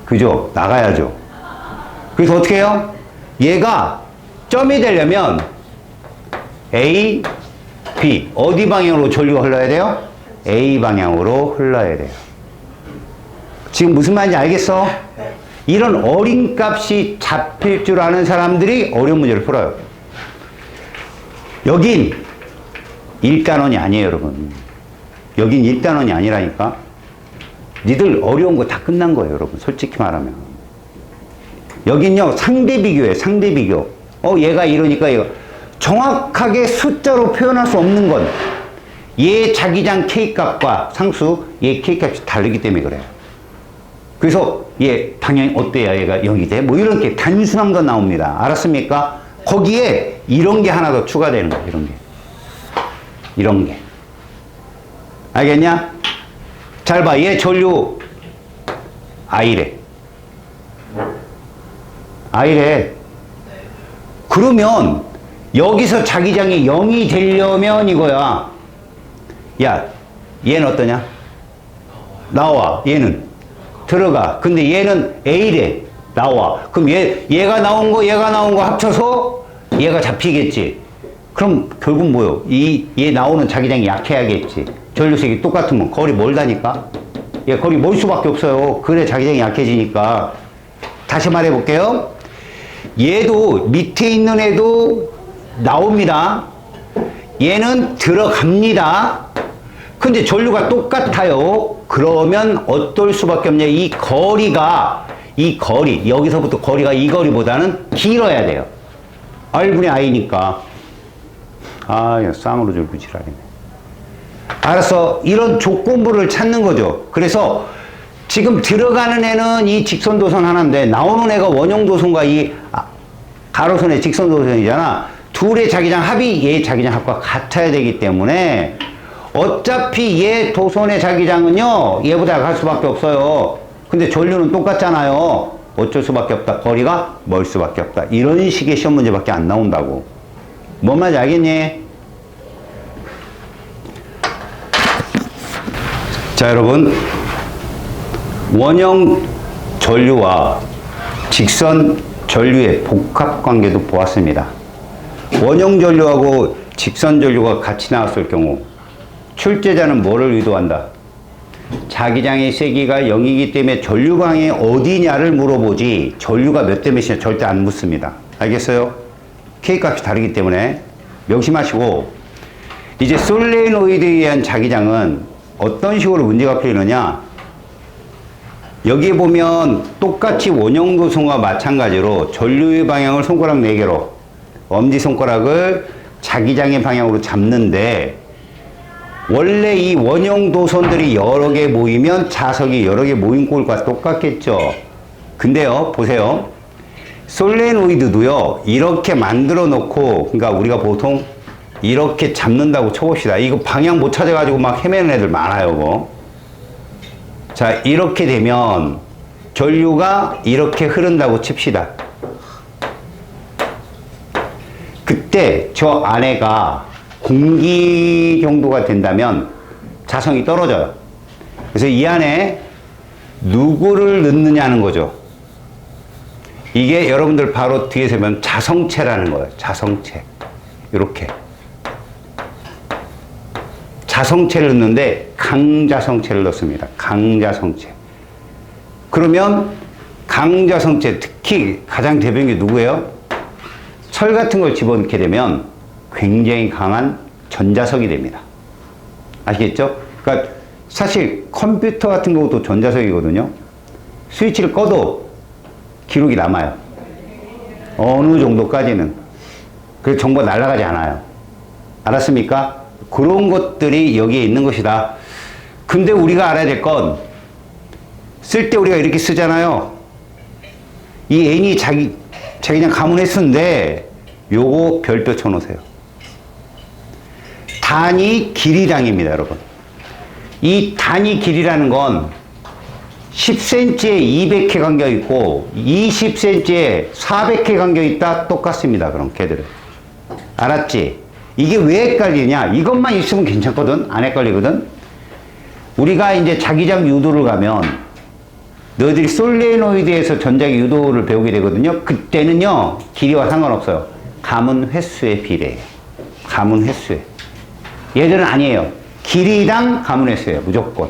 그죠? 나가야죠. 그래서 어떻게 해요? 얘가 점이 되려면 A, B. 어디 방향으로 전류가 흘러야 돼요? A 방향으로 흘러야 돼요. 지금 무슨 말인지 알겠어? 이런 어린 값이 잡힐 줄 아는 사람들이 어려운 문제를 풀어요. 여긴 1단원이 아니에요, 여러분. 여긴 1단원이 아니라니까. 니들 어려운 거 다 끝난 거예요, 여러분. 솔직히 말하면. 여긴요, 상대 비교예요, 상대 비교. 얘가 이러니까 이거. 정확하게 숫자로 표현할 수 없는 건 얘 자기장 K값과 상수, 얘 K값이 다르기 때문에 그래요. 그래서 얘 당연히 어때야 얘가 0이 돼? 뭐 이런 게 단순한 거 나옵니다. 알았습니까? 거기에 이런 게 하나 더 추가되는 거야, 이런 게. 이런 게. 알겠냐? 잘 봐. 얘 전류 I래. I래. 그러면 여기서 자기장이 0이 되려면 이거야. 야, 얘는 어떠냐? 나와. 얘는 들어가. 근데 얘는 A래. 나와. 그럼 얘가 나온 거 합쳐서 얘가 잡히겠지. 그럼 결국 뭐요? 얘 나오는 자기장이 약해야겠지. 전류색이 똑같으면 거리 멀다니까? 얘 거리 멀 수밖에 없어요. 그래 자기장이 약해지니까. 다시 말해 볼게요. 얘도 밑에 있는 애도 나옵니다. 얘는 들어갑니다. 근데 전류가 똑같아요. 그러면 어떨 수밖에 없냐. 이 거리, 여기서부터 거리가 이 거리보다는 길어야 돼요. R분의 I니까. 야, 쌍으로 줄부지라겠네. 알았어. 이런 조건부를 찾는 거죠. 그래서 지금 들어가는 애는 이 직선도선 하나인데 나오는 애가 원형도선과 이 가로선의 직선도선이잖아. 둘의 자기장 합이 얘 자기장 합과 같아야 되기 때문에 어차피 얘 도선의 자기장은요, 얘보다 갈 수밖에 없어요. 근데 전류는 똑같잖아요. 어쩔 수밖에 없다. 거리가 멀 수밖에 없다. 이런 식의 시험 문제밖에 안 나온다고. 뭔 말인지 알겠니? 자, 여러분. 원형 전류와 직선 전류의 복합 관계도 보았습니다. 원형 전류하고 직선 전류가 같이 나왔을 경우 출제자는 뭐를 의도한다? 자기장의 세기가 0이기 때문에 전류 방향이 어디냐를 물어보지 전류가 몇 대 몇이냐 절대 안 묻습니다. 알겠어요? K값이 다르기 때문에 명심하시고, 이제 솔레노이드에 의한 자기장은 어떤 식으로 문제가 풀리느냐. 여기에 보면 똑같이 원형도선과 마찬가지로 전류의 방향을 손가락 4개로 엄지손가락을 자기장의 방향으로 잡는데, 원래 이 원형도선들이 여러 개 모이면 자석이 여러 개 모인 꼴과 똑같겠죠. 근데요, 보세요. 솔레노이드도요, 이렇게 만들어 놓고, 그러니까 우리가 보통 이렇게 잡는다고 쳐봅시다. 이거 방향 못 찾아가지고 막 헤매는 애들 많아요, 뭐. 자, 이렇게 되면 전류가 이렇게 흐른다고 칩시다. 그때 저 안에가 공기 정도가 된다면 자성이 떨어져요. 그래서 이 안에 누구를 넣느냐는 거죠. 이게 여러분들 바로 뒤에서 보면 자성체라는 거예요. 자성체. 이렇게. 자성체를 넣는데 강자성체를 넣습니다. 강자성체. 그러면 강자성체, 특히 가장 대표적인 게 누구예요? 철 같은 걸 집어넣게 되면 굉장히 강한 전자석이 됩니다. 아시겠죠? 그러니까 사실 컴퓨터 같은 것도 전자석이거든요. 스위치를 꺼도 기록이 남아요. 어느 정도까지는. 그래서 정보가 날아가지 않아요. 알았습니까? 그런 것들이 여기에 있는 것이다. 근데 우리가 알아야 될 건, 쓸 때 우리가 이렇게 쓰잖아요. 이 n이 자기장 가문횟수인데, 요거 별표 쳐놓으세요. 단위 길이량입니다, 여러분. 이 단위 길이라는 건 10cm에 200회 간격 있고 20cm에 400회 간격 있다 똑같습니다. 그럼 걔들은. 알았지? 이게 왜 헷갈리냐? 이것만 있으면 괜찮거든. 안 헷갈리거든. 우리가 이제 자기장 유도를 가면 너희들이 솔레노이드에서 전자기 유도를 배우게 되거든요. 그때는요. 길이와 상관없어요. 가문 횟수에 비례해요. 가문 횟수에. 얘들은 아니에요. 길이당 가문 횟수예요. 무조건.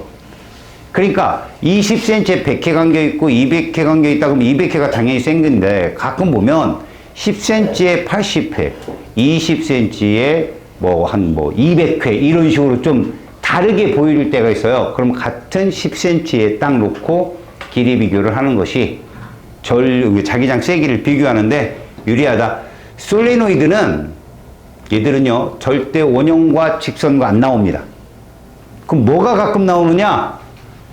그러니까 20cm에 100회 간격 있고 200회 간격 있다 그러면 200회가 당연히 센 건데 가끔 보면 10cm에 80회, 20cm에 한 200회 이런 식으로 좀 다르게 보일 때가 있어요. 그럼 같은 10cm에 딱 놓고 길이 비교를 하는 것이 자기장 세기를 비교하는데 유리하다. 솔레노이드는 얘들은요 절대 원형과 직선과 안 나옵니다. 그럼 뭐가 가끔 나오느냐?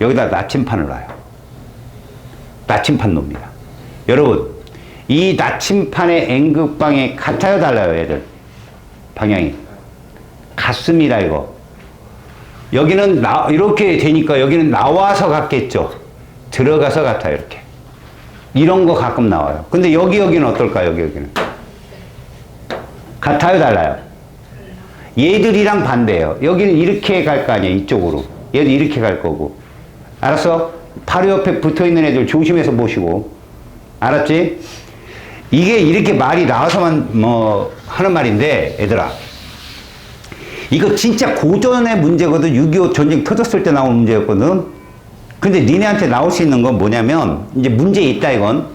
여기다 나침판을 놔요. 나침판 놓습니다. 여러분, 이 나침판의 N극방이 같아요, 달라요, 얘들? 방향이. 같습니다, 이거. 여기는 이렇게 되니까 여기는 나와서 같겠죠. 들어가서 같아요, 이렇게. 이런 거 가끔 나와요. 근데 여기는 어떨까요, 여기는? 같아요, 달라요? 얘들이랑 반대예요. 여기는 이렇게 갈 거 아니에요, 이쪽으로. 얘도 이렇게 갈 거고. 알았어? 바로 옆에 붙어 있는 애들 조심해서 보시고. 알았지? 이게 이렇게 말이 나와서만 하는 말인데, 얘들아. 이거 진짜 고전의 문제거든. 6.25 전쟁 터졌을 때 나온 문제였거든. 근데 니네한테 나올 수 있는 건 뭐냐면, 이제 문제 있다, 이건.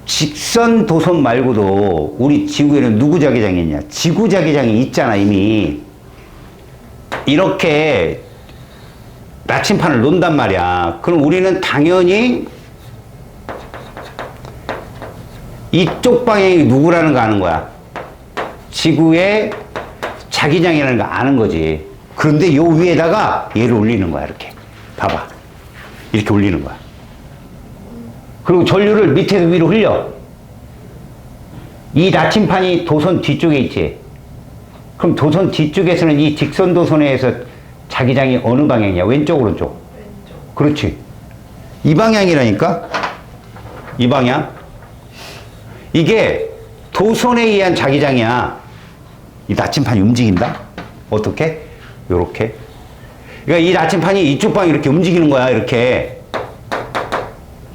직선 도선 말고도 우리 지구에는 누구 자기장이 있냐? 지구 자기장이 있잖아, 이미. 이렇게 나침판을 놓는단 말이야. 그럼 우리는 당연히 이쪽 방향이 누구라는 거 아는 거야. 지구의 자기장이라는 거 아는 거지. 그런데 요 위에다가 얘를 올리는 거야, 이렇게. 봐봐. 이렇게 올리는 거야. 그리고 전류를 밑에서 위로 흘려. 이 나침판이 도선 뒤쪽에 있지. 그럼 도선 뒤쪽에서는 이 직선 도선에 의해서 자기장이 어느 방향이야? 왼쪽, 오른쪽? 왼쪽. 그렇지. 이 방향이라니까? 이 방향? 이게 도선에 의한 자기장이야. 이 나침판이 움직인다? 어떻게? 요렇게. 그러니까 이 나침판이 이쪽 방향 이렇게 움직이는 거야, 이렇게.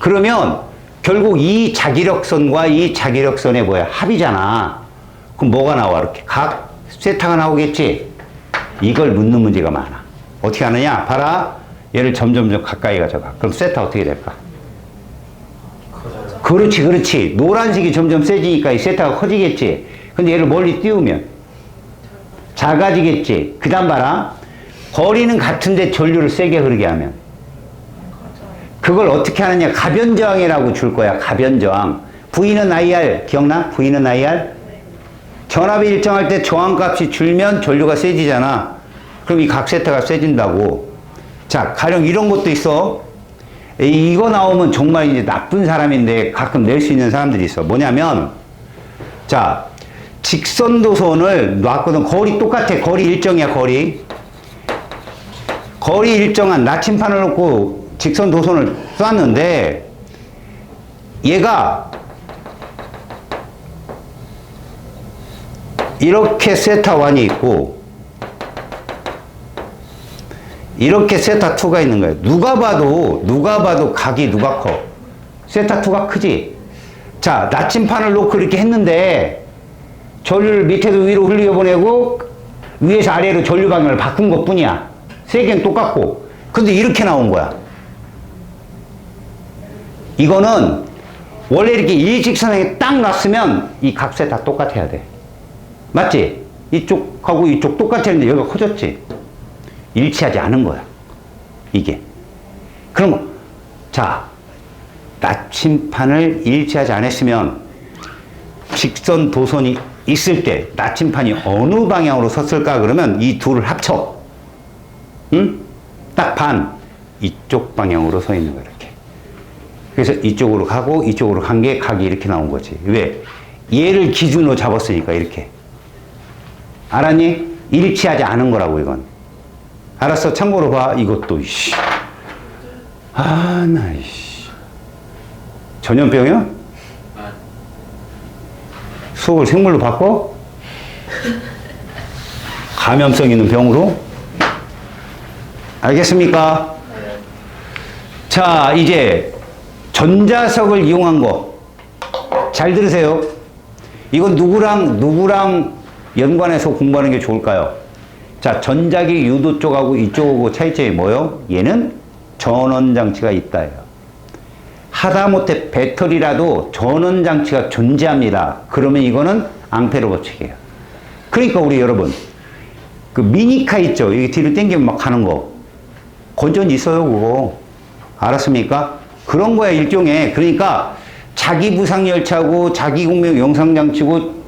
그러면 결국 이 자기력선과 이 자기력선의 합이잖아. 그럼 뭐가 나와? 이렇게 각 세타가 나오겠지? 이걸 묻는 문제가 많아. 어떻게 하느냐? 봐라. 얘를 점점 가까이 가져가. 그럼 세타 어떻게 될까? 그렇지, 그렇지. 노란색이 점점 세지니까 이 세타가 커지겠지. 근데 얘를 멀리 띄우면 작아지겠지. 그 다음 봐라. 거리는 같은데 전류를 세게 흐르게 하면 그걸 어떻게 하느냐? 가변저항이라고 줄 거야. 가변저항. V는 IR. 기억나? V는 IR? 전압이 일정할 때 저항값이 줄면 전류가 세지잖아. 그럼 이 각 세타가 세진다고. 자, 가령 이런 것도 있어. 이거 나오면 정말 이제 나쁜 사람인데 가끔 낼 수 있는 사람들이 있어. 뭐냐면, 자, 직선도선을 놨거든. 거리 똑같아. 거리 일정이야, 거리. 거리 일정한 나침판을 놓고 직선 도선을 쐈는데 얘가 이렇게 세타 1이 있고 이렇게 세타2가 있는 거예요. 누가 봐도 각이 누가 커? 세타2가 크지? 자, 나침판을 놓고 이렇게 했는데 전류를 밑에서 위로 흘려보내고 위에서 아래로 전류 방향을 바꾼 것 뿐이야. 세 개는 똑같고. 근데 이렇게 나온 거야. 이거는 원래 이렇게 일직선에 딱 놨으면 이 값에 다 똑같아야 돼. 맞지? 이쪽하고 이쪽 똑같았는데 여기가 커졌지? 일치하지 않은 거야. 이게. 그럼, 자, 나침판을 일치하지 않았으면 직선 도선이 있을 때 나침판이 어느 방향으로 섰을까? 그러면 이 둘을 합쳐. 응? 딱 반. 이쪽 방향으로 서 있는 거야, 이렇게. 그래서 이쪽으로 가고 이쪽으로 간 게 각이 이렇게 나온 거지. 왜? 얘를 기준으로 잡았으니까, 이렇게. 알았니? 일치하지 않은 거라고, 이건. 알았어? 참고로 봐. 이것도, 이씨. 아, 나, 이씨. 전염병이야? 아, 수업을 생물로 바꿔? 감염성 있는 병으로? 알겠습니까? 자, 이제 전자석을 이용한 거. 잘 들으세요. 이건 누구랑 연관해서 공부하는 게 좋을까요? 자, 전자기 유도 쪽하고 이쪽하고 차이점이 뭐요? 얘는 전원장치가 있다예요. 하다못해 배터리라도 전원장치가 존재합니다. 그러면 이거는 앙페르 법칙이에요. 그러니까 우리 여러분, 그 미니카 있죠? 여기 뒤로 당기면 막 가는 거. 건전 있어요, 그거. 알았습니까? 그런 거야, 일종의. 그러니까 자기 부상 열차고 자기 공명 영상장치고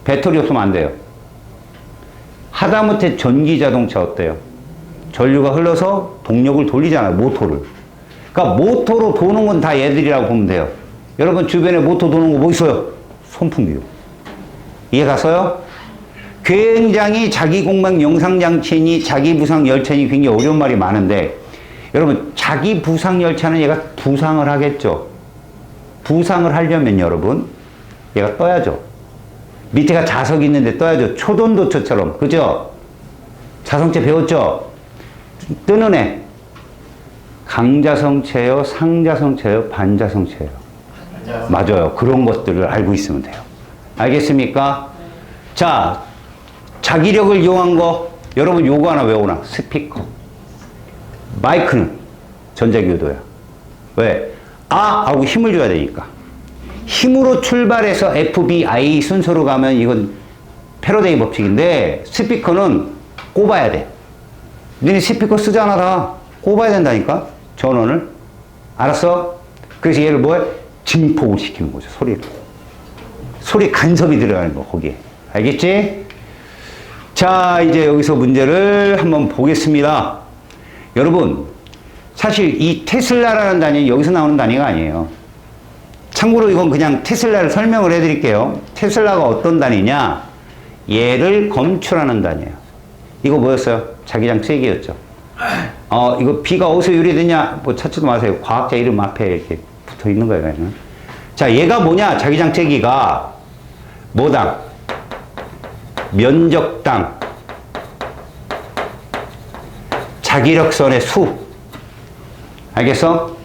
배터리 없으면 안 돼요. 하다못해 전기 자동차 어때요? 전류가 흘러서 동력을 돌리잖아요, 모터를. 그러니까 모터로 도는 건 다 얘들이라고 보면 돼요. 여러분 주변에 모터 도는 거 뭐 있어요? 선풍기요. 이해 갔어요? 굉장히 자기 공명 영상장치니 자기 부상 열차니 굉장히 어려운 말이 많은데 여러분 자기 부상 열차는 얘가 부상을 하겠죠. 부상을 하려면 여러분 얘가 떠야죠. 밑에가 자석이 있는데 떠야죠. 초전도처처럼. 그죠? 자성체 배웠죠? 뜨는 애. 강자성체요, 상자성체요, 반자성체요. 맞아요. 그런 것들을 알고 있으면 돼요. 알겠습니까? 자, 자기력을 이용한 거 여러분 요거 하나 외우나? 스피커. 마이크는 전자기유도야. 왜? 아! 하고 힘을 줘야 되니까. 힘으로 출발해서 FBI 순서로 가면 이건 패러데이 법칙인데 스피커는 꼽아야 돼. 너네 스피커 쓰잖아 다. 꼽아야 된다니까? 전원을. 알았어? 그래서 얘를 뭐해? 증폭을 시키는 거죠. 소리를. 소리 간섭이 들어가는 거 거기에. 알겠지? 자, 이제 여기서 문제를 한번 보겠습니다. 여러분, 사실 이 테슬라라는 단위는 여기서 나오는 단위가 아니에요. 참고로 이건 그냥 테슬라를 설명을 해드릴게요. 테슬라가 어떤 단위냐? 얘를 검출하는 단위예요. 이거 뭐였어요? 자기장 세기였죠. 이거 B가 어디서 유래되냐? 뭐 찾지도 마세요. 과학자 이름 앞에 이렇게 붙어 있는 거예요. 그냥. 자, 얘가 뭐냐? 자기장 세기가 뭐당? 면적당 자기력선의 수. 알겠어?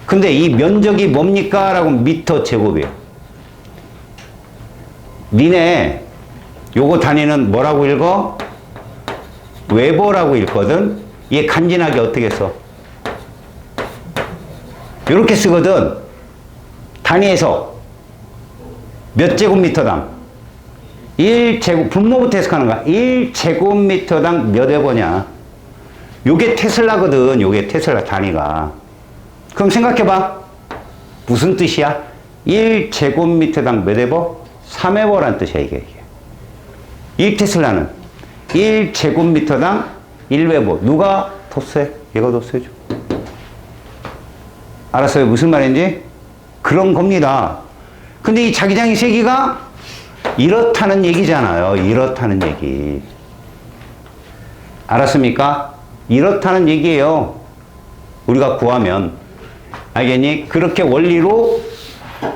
근데 이 면적이 뭡니까? 라고 미터 제곱이에요. 니네 요거 단위는 뭐라고 읽어? 웨버라고 읽거든? 얘 간지나게 어떻게 써? 요렇게 쓰거든. 단위에서 몇 제곱미터당? 1제곱, 분모부터 해석하는 거야. 1제곱미터당 몇 웨버냐? 요게 테슬라거든. 요게 테슬라 단위가. 그럼 생각해봐. 무슨 뜻이야? 1제곱미터당 몇 웨버? 3웨버란 뜻이야, 이게. 1테슬라는 1제곱미터당 1웨버. 누가 더 세? 얘가 더 세죠. 알았어요? 무슨 말인지? 그런 겁니다. 근데 이 자기장의 세기가 이렇다는 얘기잖아요. 이렇다는 얘기. 알았습니까? 이렇다는 얘기예요. 우리가 구하면. 알겠니? 그렇게 원리로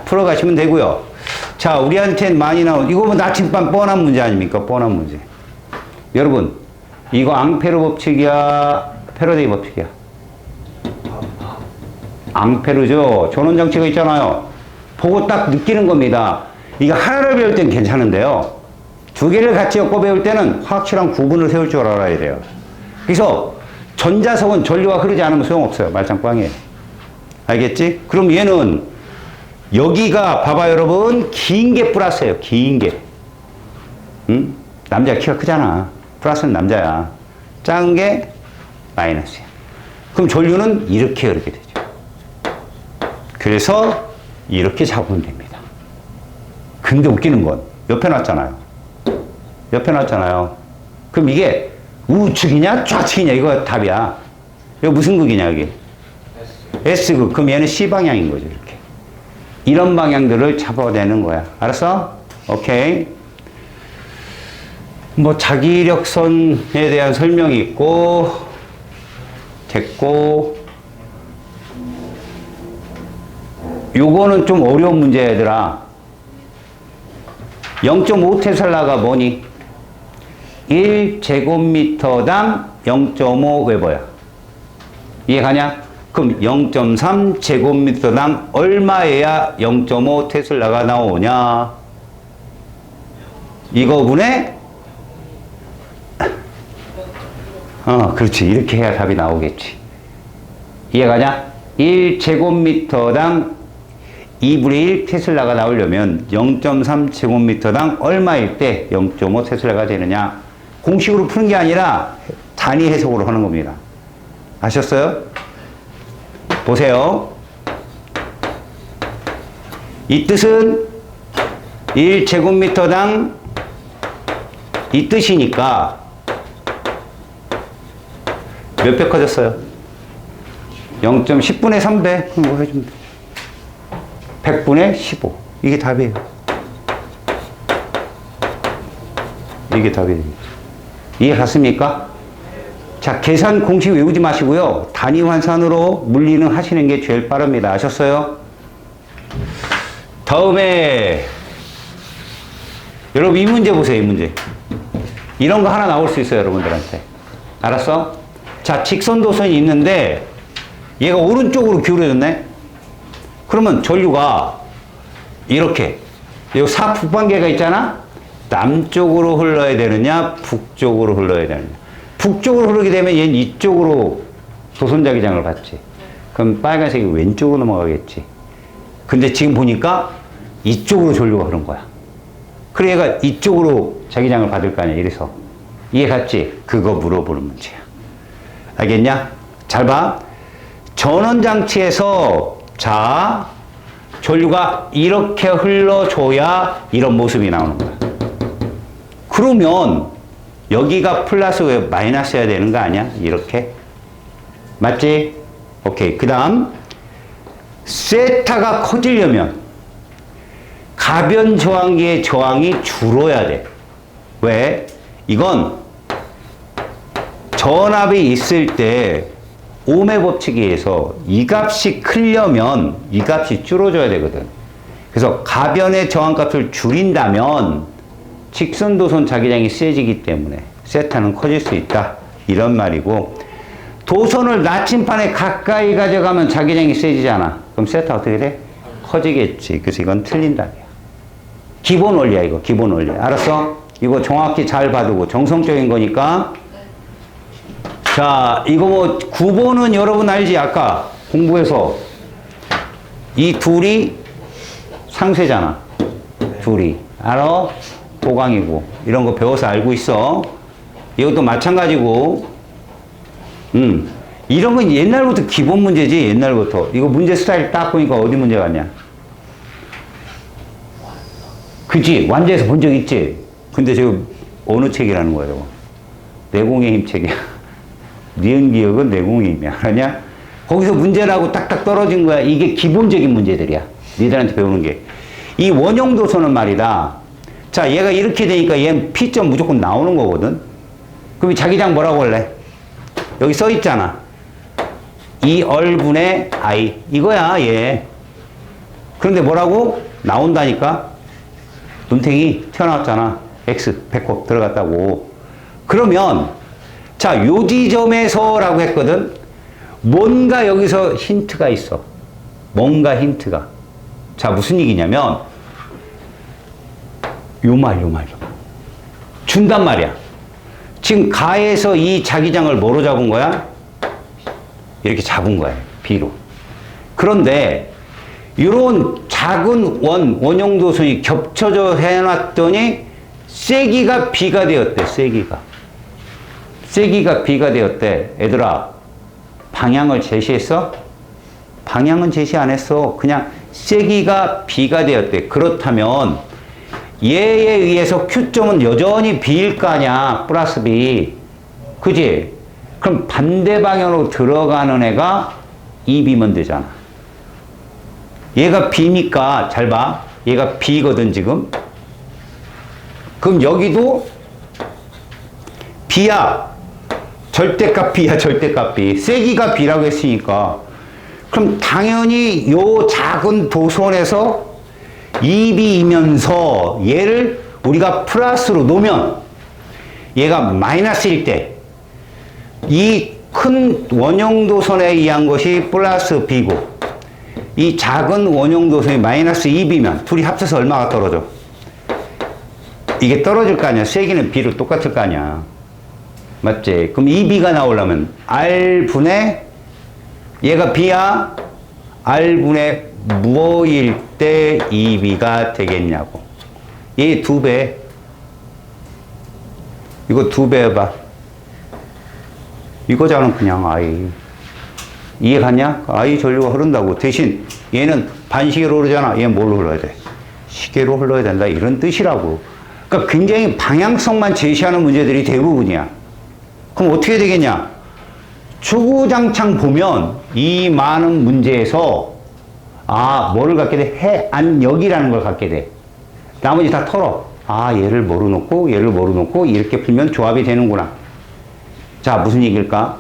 풀어가시면 되고요. 자, 우리한테는 많이 나온, 이거 뭐 나침반 뻔한 문제 아닙니까? 뻔한 문제. 여러분, 이거 앙페르 법칙이야? 패러데이 법칙이야. 앙페르죠. 전원장치가 있잖아요. 보고 딱 느끼는 겁니다. 이거 하나를 배울 때는 괜찮은데요. 두 개를 같이 엮어 배울 때는 확실한 구분을 세울 줄 알아야 돼요. 그래서 전자석은 전류가 흐르지 않으면 소용없어요. 말짱꽝이에요. 알겠지? 그럼 얘는 여기가 봐봐 여러분 긴 게 플러스예요. 긴 게. 응? 남자 키가 크잖아. 플러스는 남자야. 작은 게 마이너스야. 그럼 전류는 이렇게 흐르게 되죠. 그래서 이렇게 잡으면 됩니다. 근데 웃기는 건 옆에 놨잖아요. 옆에 놨잖아요. 그럼 이게 우측이냐 좌측이냐 이거 답이야. 이거 무슨 극이냐 여기? S극. 그럼 얘는 C방향인 거죠. 이렇게. 이런 방향들을 잡아내는 거야. 알았어? 오케이. 뭐 자기력선에 대한 설명이 있고 됐고 요거는 좀 어려운 문제야 얘들아. 0.5 테슬라가 뭐니? 1제곱미터당 0.5 웨버야. 이해가냐? 그럼 0.3 제곱미터당 얼마여야 0.5 테슬라가 나오냐? 이거분에 그렇지. 이렇게 해야 답이 나오겠지. 이해가냐? 1제곱미터당 2분의 1 테슬라가 나오려면 0.3 제곱미터당 얼마일 때 0.5 테슬라가 되느냐? 공식으로 푸는 게 아니라 단위 해석으로 하는 겁니다. 아셨어요? 보세요. 이 뜻은 1제곱미터당 이 뜻이니까 몇 배 커졌어요? 0.10분의 3배. 그럼 뭐 해주면 돼? 100분의 15. 이게 답이에요. 이게 답이 되겠죠. 이해 갔습니까? 자, 계산 공식 외우지 마시고요. 단위 환산으로 물리는 하시는 게 제일 빠릅니다. 아셨어요? 다음에 여러분 이 문제 보세요. 이 문제. 이런 거 하나 나올 수 있어요. 여러분들한테. 알았어? 자, 직선도선이 있는데 얘가 오른쪽으로 기울어졌네? 그러면 전류가 이렇게 이 사북관계가 있잖아? 남쪽으로 흘러야 되느냐 북쪽으로 흘러야 되느냐. 북쪽으로 흐르게 되면 얘는 이쪽으로 도선자기장을 받지. 그럼 빨간색이 왼쪽으로 넘어가겠지. 근데 지금 보니까 이쪽으로 전류가 흐른 거야. 그래 얘가 이쪽으로 자기장을 받을 거 아니야. 이래서 이해 갔지? 그거 물어보는 문제야. 알겠냐? 잘 봐. 전원장치에서 자 전류가 이렇게 흘러줘야 이런 모습이 나오는 거야. 그러면 여기가 플러스 왜 마이너스여야 되는 거 아니야? 이렇게. 맞지? 오케이. 그 다음 세타가 커지려면 가변 저항기의 저항이 줄어야 돼. 왜? 이건 전압이 있을 때 ohm의 법칙에 의해서 이 값이 크려면 이 값이 줄어줘야 되거든. 그래서 가변의 저항값을 줄인다면 직선도선 자기장이 세지기 때문에 세타는 커질 수 있다. 이런 말이고, 도선을 나침판에 가까이 가져가면 자기장이 세지잖아. 그럼 세타 어떻게 돼? 커지겠지. 그래서 이건 틀린 답이야. 기본 원리야 이거. 기본 원리. 알았어? 이거 정확히 잘 봐두고 정성적인 거니까. 자, 이거 뭐 9번은 여러분 알지? 아까 공부해서 이 둘이 상쇄잖아. 둘이. 알아? 도강이고. 이런 거 배워서 알고 있어. 이것도 마찬가지고. 이런 건 옛날부터 기본 문제지. 옛날부터. 이거 문제 스타일 딱 보니까 어디 문제 같냐? 그치? 완제에서 본 적 있지? 근데 지금 어느 책이라는 거예요? 내공의 힘 책이야. 니은 기억은 내공의 힘이야. 그러냐? 거기서 문제라고 딱딱 떨어진 거야. 이게 기본적인 문제들이야. 니들한테 배우는 게. 이 원형도선은 말이다. 자, 얘가 이렇게 되니까 얘는 P점 무조건 나오는 거거든. 그럼 이 자기장 뭐라고 할래? 여기 써 있잖아. 2얼분의 I. 이거야, 얘. 그런데 뭐라고? 나온다니까? 눈탱이 튀어나왔잖아. X, 배꼽 들어갔다고. 그러면 자, 요 지점에서라고 했거든. 뭔가 여기서 힌트가 있어. 뭔가 힌트가. 자, 무슨 얘기냐면 요 말. 준단 말이야. 지금 가에서 이 자기장을 뭐로 잡은 거야? 이렇게 잡은 거야. B로. 그런데 이런 작은 원형도선이 겹쳐져 해놨더니 세기가 B가 되었대. 세기가 B가 되었대. 얘들아, 방향을 제시했어? 방향은 제시 안 했어. 그냥 세기가 B가 되었대. 그렇다면 얘에 의해서 Q점은 여전히 B일 거 아니야. 플러스 B. 그지? 그럼 반대 방향으로 들어가는 애가 2B면 되잖아. 얘가 B니까 잘 봐. 얘가 B거든 지금. 그럼 여기도 B야. 절대값 B야. 절대값 B. 세기가 B라고 했으니까. 그럼 당연히 요 작은 도선에서 2B이면서 얘를 우리가 플러스로 놓으면 얘가 마이너스일 때 이 큰 원형도선에 의한 것이 플러스 B고 이 작은 원형도선이 마이너스 2B면 둘이 합쳐서 얼마가 떨어져? 이게 떨어질 거 아니야. 세기는 B로 똑같을 거 아니야. 맞지? 그럼 2B가 나오려면 R분의 얘가 B야? R분의 무엇일 때 2B가 되겠냐고. 얘 2배. 이거 2배 해봐. 이거잖아 그냥 I. 이해 갔냐? I 전류가 흐른다고. 대신 얘는 반시계로 흐르잖아. 얘는 뭘로 흘러야 돼? 시계로 흘러야 된다. 이런 뜻이라고. 그러니까 굉장히 방향성만 제시하는 문제들이 대부분이야. 그럼 어떻게 되겠냐? 주구장창 보면 이 많은 문제에서 뭐를 갖게 돼? 해안역이라는 걸 갖게 돼. 나머지 다 털어. 얘를 뭐로 놓고 얘를 뭐로 놓고 이렇게 풀면 조합이 되는구나. 자, 무슨 얘기일까?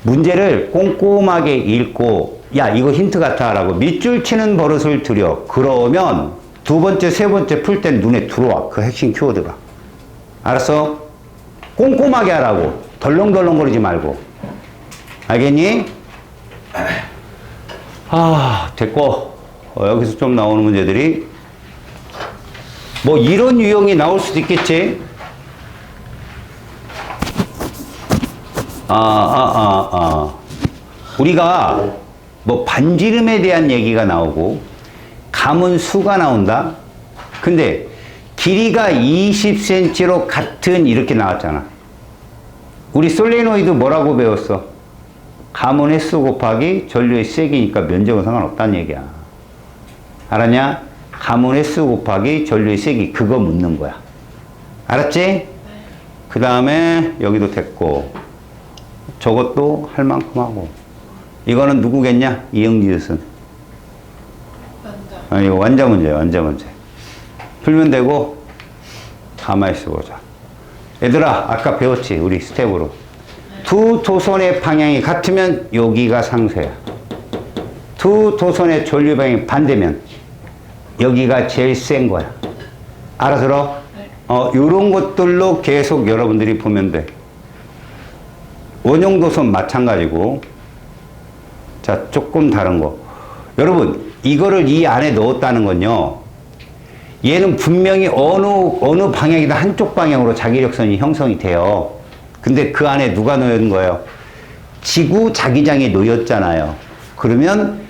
문제를 꼼꼼하게 읽고 야, 이거 힌트 같아 라고 밑줄 치는 버릇을 들여. 그러면 두 번째, 세 번째 풀 땐 눈에 들어와. 그 핵심 키워드가. 알았어? 꼼꼼하게 하라고. 덜렁덜렁거리지 말고. 알겠니? 됐고. 여기서 좀 나오는 문제들이 뭐 이런 유형이 나올 수도 있겠지. 우리가 뭐 반지름에 대한 얘기가 나오고 감은 수가 나온다. 근데 길이가 20cm로 같은 이렇게 나왔잖아. 우리 솔레노이드 뭐라고 배웠어? 감은 횟수 곱하기 전류의 세기니까 면적은 상관없다는 얘기야. 알았냐? 감은 횟수 곱하기 전류의 세기. 그거 묻는 거야. 알았지? 그 다음에 여기도 됐고 저것도 할 만큼 하고. 이거는 누구겠냐? 이응리드슨. 이거 완자 문제야. 완자 문제. 풀면 되고 가만히 있어보자. 얘들아, 아까 배웠지? 우리 스텝으로. 두 도선의 방향이 같으면 여기가 상쇄야. 두 도선의 전류 방향이 반대면 여기가 제일 센 거야. 알아들어? 요런 것들로 계속 여러분들이 보면 돼. 원형도선 마찬가지고. 자, 조금 다른 거. 여러분, 이거를 이 안에 넣었다는 건요. 얘는 분명히 어느 방향이든 한쪽 방향으로 자기력선이 형성이 돼요. 근데 그 안에 누가 놓인 거예요? 지구 자기장이 놓였잖아요. 그러면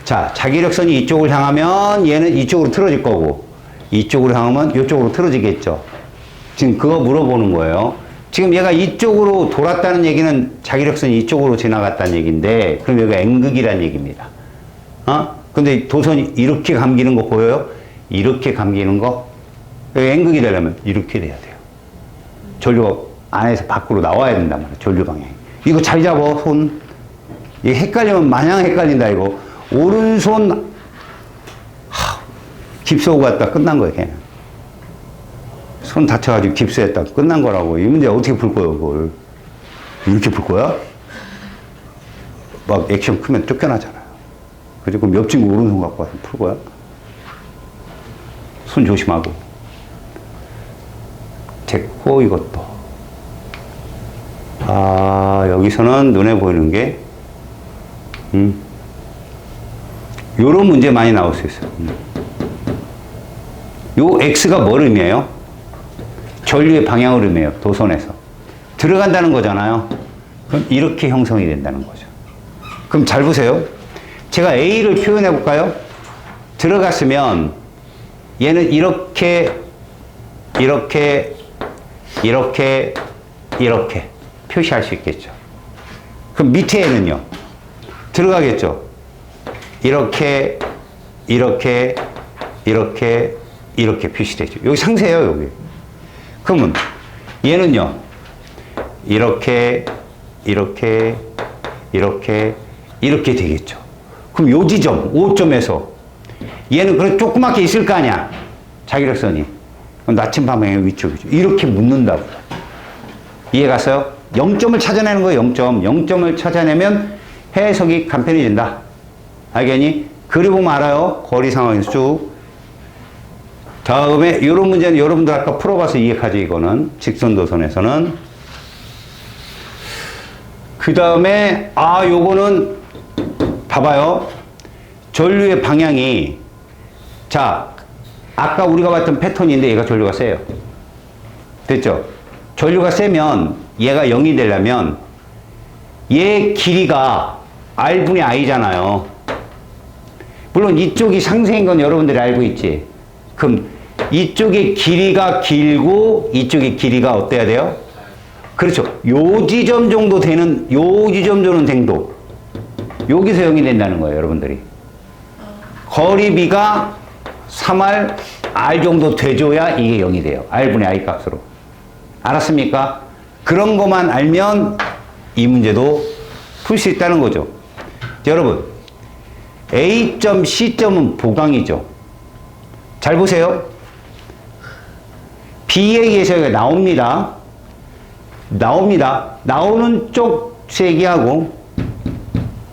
자, 자기력선이 이쪽을 향하면 얘는 이쪽으로 틀어질 거고 이쪽으로 향하면 이쪽으로 틀어지겠죠. 지금 그거 물어보는 거예요. 지금 얘가 이쪽으로 돌았다는 얘기는 자기력선이 이쪽으로 지나갔다는 얘기인데 그럼 여기가 N극이라는 얘기입니다. 근데 도선이 이렇게 감기는 거 보여요? 이렇게 감기는 거? N극이 되려면 이렇게 돼야 돼요. 전류가 안에서 밖으로 나와야 된단 말이에요. 전류 방향이. 이거 잘 잡아, 손. 이게 헷갈리면 마냥 헷갈린다, 이거. 오른손, 깁스하고 갔다 끝난 거예요, 걔는. 손 다쳐가지고 깁스했다 끝난 거라고. 이 문제 어떻게 풀 거예요, 그걸? 이렇게 풀 거야? 막 액션 크면 쫓겨나잖아요. 그죠? 그럼 옆 친구 오른손 갖고 와서 풀 거야? 손 조심하고. 됐고, 이것도. 자, 여기서는 눈에 보이는 게, 요런 문제 많이 나올 수 있어요. 요 X가 뭘 의미해요? 전류의 방향을 의미해요. 도선에서. 들어간다는 거잖아요. 그럼 이렇게 형성이 된다는 거죠. 그럼 잘 보세요. 제가 A를 표현해 볼까요? 들어갔으면 얘는 이렇게 표시할 수 있겠죠. 그럼 밑에는요. 들어가겠죠. 이렇게 표시되죠. 여기 상세해요, 여기. 그러면 얘는요. 이렇게 되겠죠. 그럼 요 지점, 5점에서 얘는 그런 조그맣게 있을 거 아니야. 자기력선이. 그럼 나침 방향의 위쪽이죠. 이렇게 묻는다고. 이해 갔어요? 0점을 찾아내는 거예요, 0점. 0점을 찾아내면 해석이 간편해진다. 알겠니? 그려보면 알아요. 거리 상황에서 쭉. 다음에 이런 문제는 여러분들 아까 풀어봐서 이해하지, 이거는. 직선도선에서는. 그 다음에, 요거는, 봐봐요. 전류의 방향이, 자, 아까 우리가 봤던 패턴인데 얘가 전류가 세요. 됐죠? 전류가 세면 얘가 0이 되려면 얘 길이가 R분의 I잖아요. 물론 이쪽이 상세인 건 여러분들이 알고 있지. 그럼 이쪽의 길이가 길고 이쪽의 길이가 어때야 돼요? 그렇죠. 요 지점 정도 되는, 요 지점 정도는 된도. 여기서 0이 된다는 거예요, 여러분들이. 거리비가 3R, R 정도 돼줘야 이게 0이 돼요. R분의 I 값으로. 알았습니까? 그런 것만 알면 이 문제도 풀 수 있다는 거죠. 여러분, A점, C점은 보강이죠. 잘 보세요. B에 의해서 나옵니다. 나오는 쪽 세기하고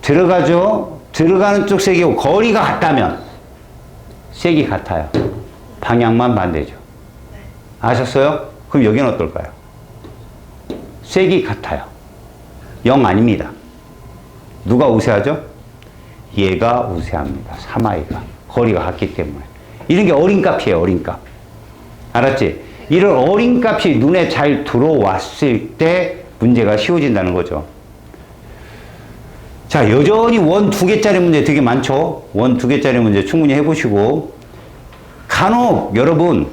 들어가죠. 들어가는 쪽 세기하고 거리가 같다면 색이 같아요. 방향만 반대죠. 아셨어요? 그럼 여기는 어떨까요? 색이 같아요. 0 아닙니다. 누가 우세하죠? 얘가 우세합니다. 3I가. 거리가 같기 때문에. 이런 게 어린값이에요. 어린값. 알았지? 이런 어린값이 눈에 잘 들어왔을 때 문제가 쉬워진다는 거죠. 자, 여전히 원 2개짜리 문제 되게 많죠? 원 2개짜리 문제 충분히 해보시고, 간혹 여러분,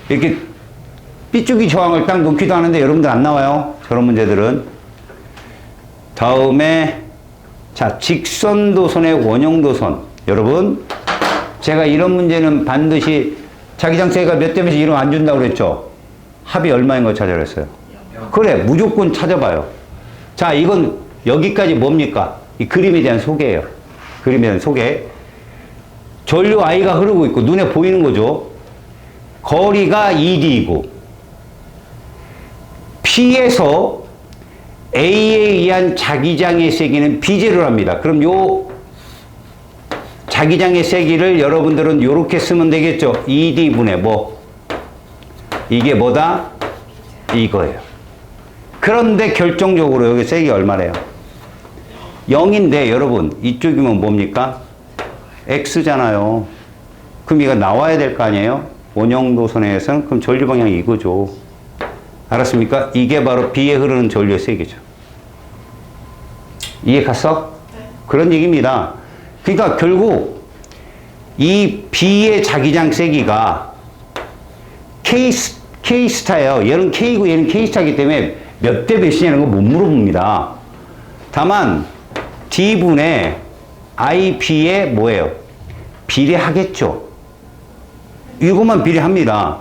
이렇게 삐죽이 저항을 딱 놓기도 하는데 여러분들 안 나와요. 저런 문제들은. 다음에, 자, 직선도선의 원형도선. 여러분, 제가 이런 문제는 반드시 자기장세가 몇 대면서 이름 안 준다고 그랬죠? 합이 얼마인 거 찾아라 했어요. 그래, 무조건 찾아봐요. 자, 이건 여기까지 뭡니까? 이 그림에 대한 소개예요. 그림에 대한 소개. 전류 I가 흐르고 있고 눈에 보이는 거죠. 거리가 ED이고 P에서 A에 의한 자기장의 세기는 B0랍니다. 그럼 요 자기장의 세기를 여러분들은 요렇게 쓰면 되겠죠. ED분의 뭐? 이게 뭐다? 이거예요. 그런데 결정적으로 여기 세기 얼마래요? 0인데 여러분 이쪽이면 뭡니까? X잖아요. 그럼 이거 나와야 될 거 아니에요? 원형도선에서는 그럼 전류 방향이 이거죠. 알았습니까? 이게 바로 B에 흐르는 전류의 세기죠. 이해 갔어? 네. 그런 얘기입니다. 그러니까 결국 이 B의 자기장 세기가 K스타예요. 얘는 K고 얘는 K스타이기 때문에 몇 대 몇이냐는 거 못 물어봅니다. 다만 D분의 IB에 뭐예요? 비례하겠죠. 이것만 비례합니다.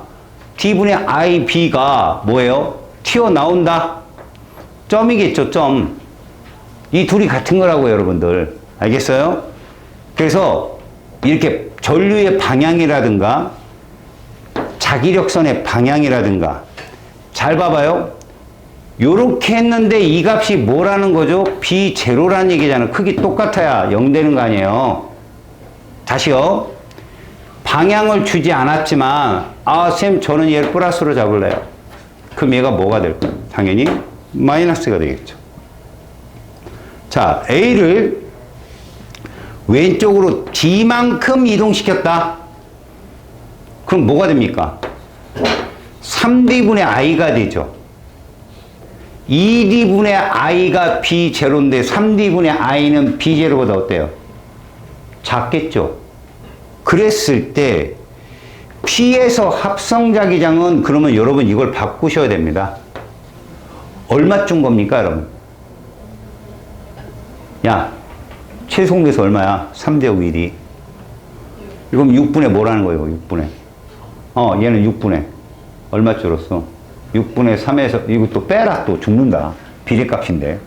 D분의 IB가 뭐예요? 튀어나온다? 점이겠죠, 점. 이 둘이 같은 거라고요, 여러분들. 알겠어요? 그래서 이렇게 전류의 방향이라든가 자기력선의 방향이라든가 잘 봐봐요. 요렇게 했는데 이 값이 뭐라는 거죠? B0라는 얘기잖아요. 크기 똑같아야 0 되는 거 아니에요. 다시요. 방향을 주지 않았지만 쌤 저는 얘를 플러스로 잡을래요. 그럼 얘가 뭐가 될까요? 당연히 마이너스가 되겠죠. 자, A를 왼쪽으로 D만큼 이동시켰다. 그럼 뭐가 됩니까? 3D분의 I가 되죠. 2D분의 I가 B0인데 3D분의 I는 B0보다 어때요? 작겠죠. 그랬을 때 P에서 합성자기장은 그러면 여러분 이걸 바꾸셔야 됩니다. 얼마 준 겁니까, 여러분? 야, 최소공개수 얼마야? 3대5 1이. 이건 6분의 뭐라는 거예요, 6분의. 얘는 6분의. 얼마 줄었어? 6분의 3에서, 이거 또 빼라, 또 죽는다. 비례값인데.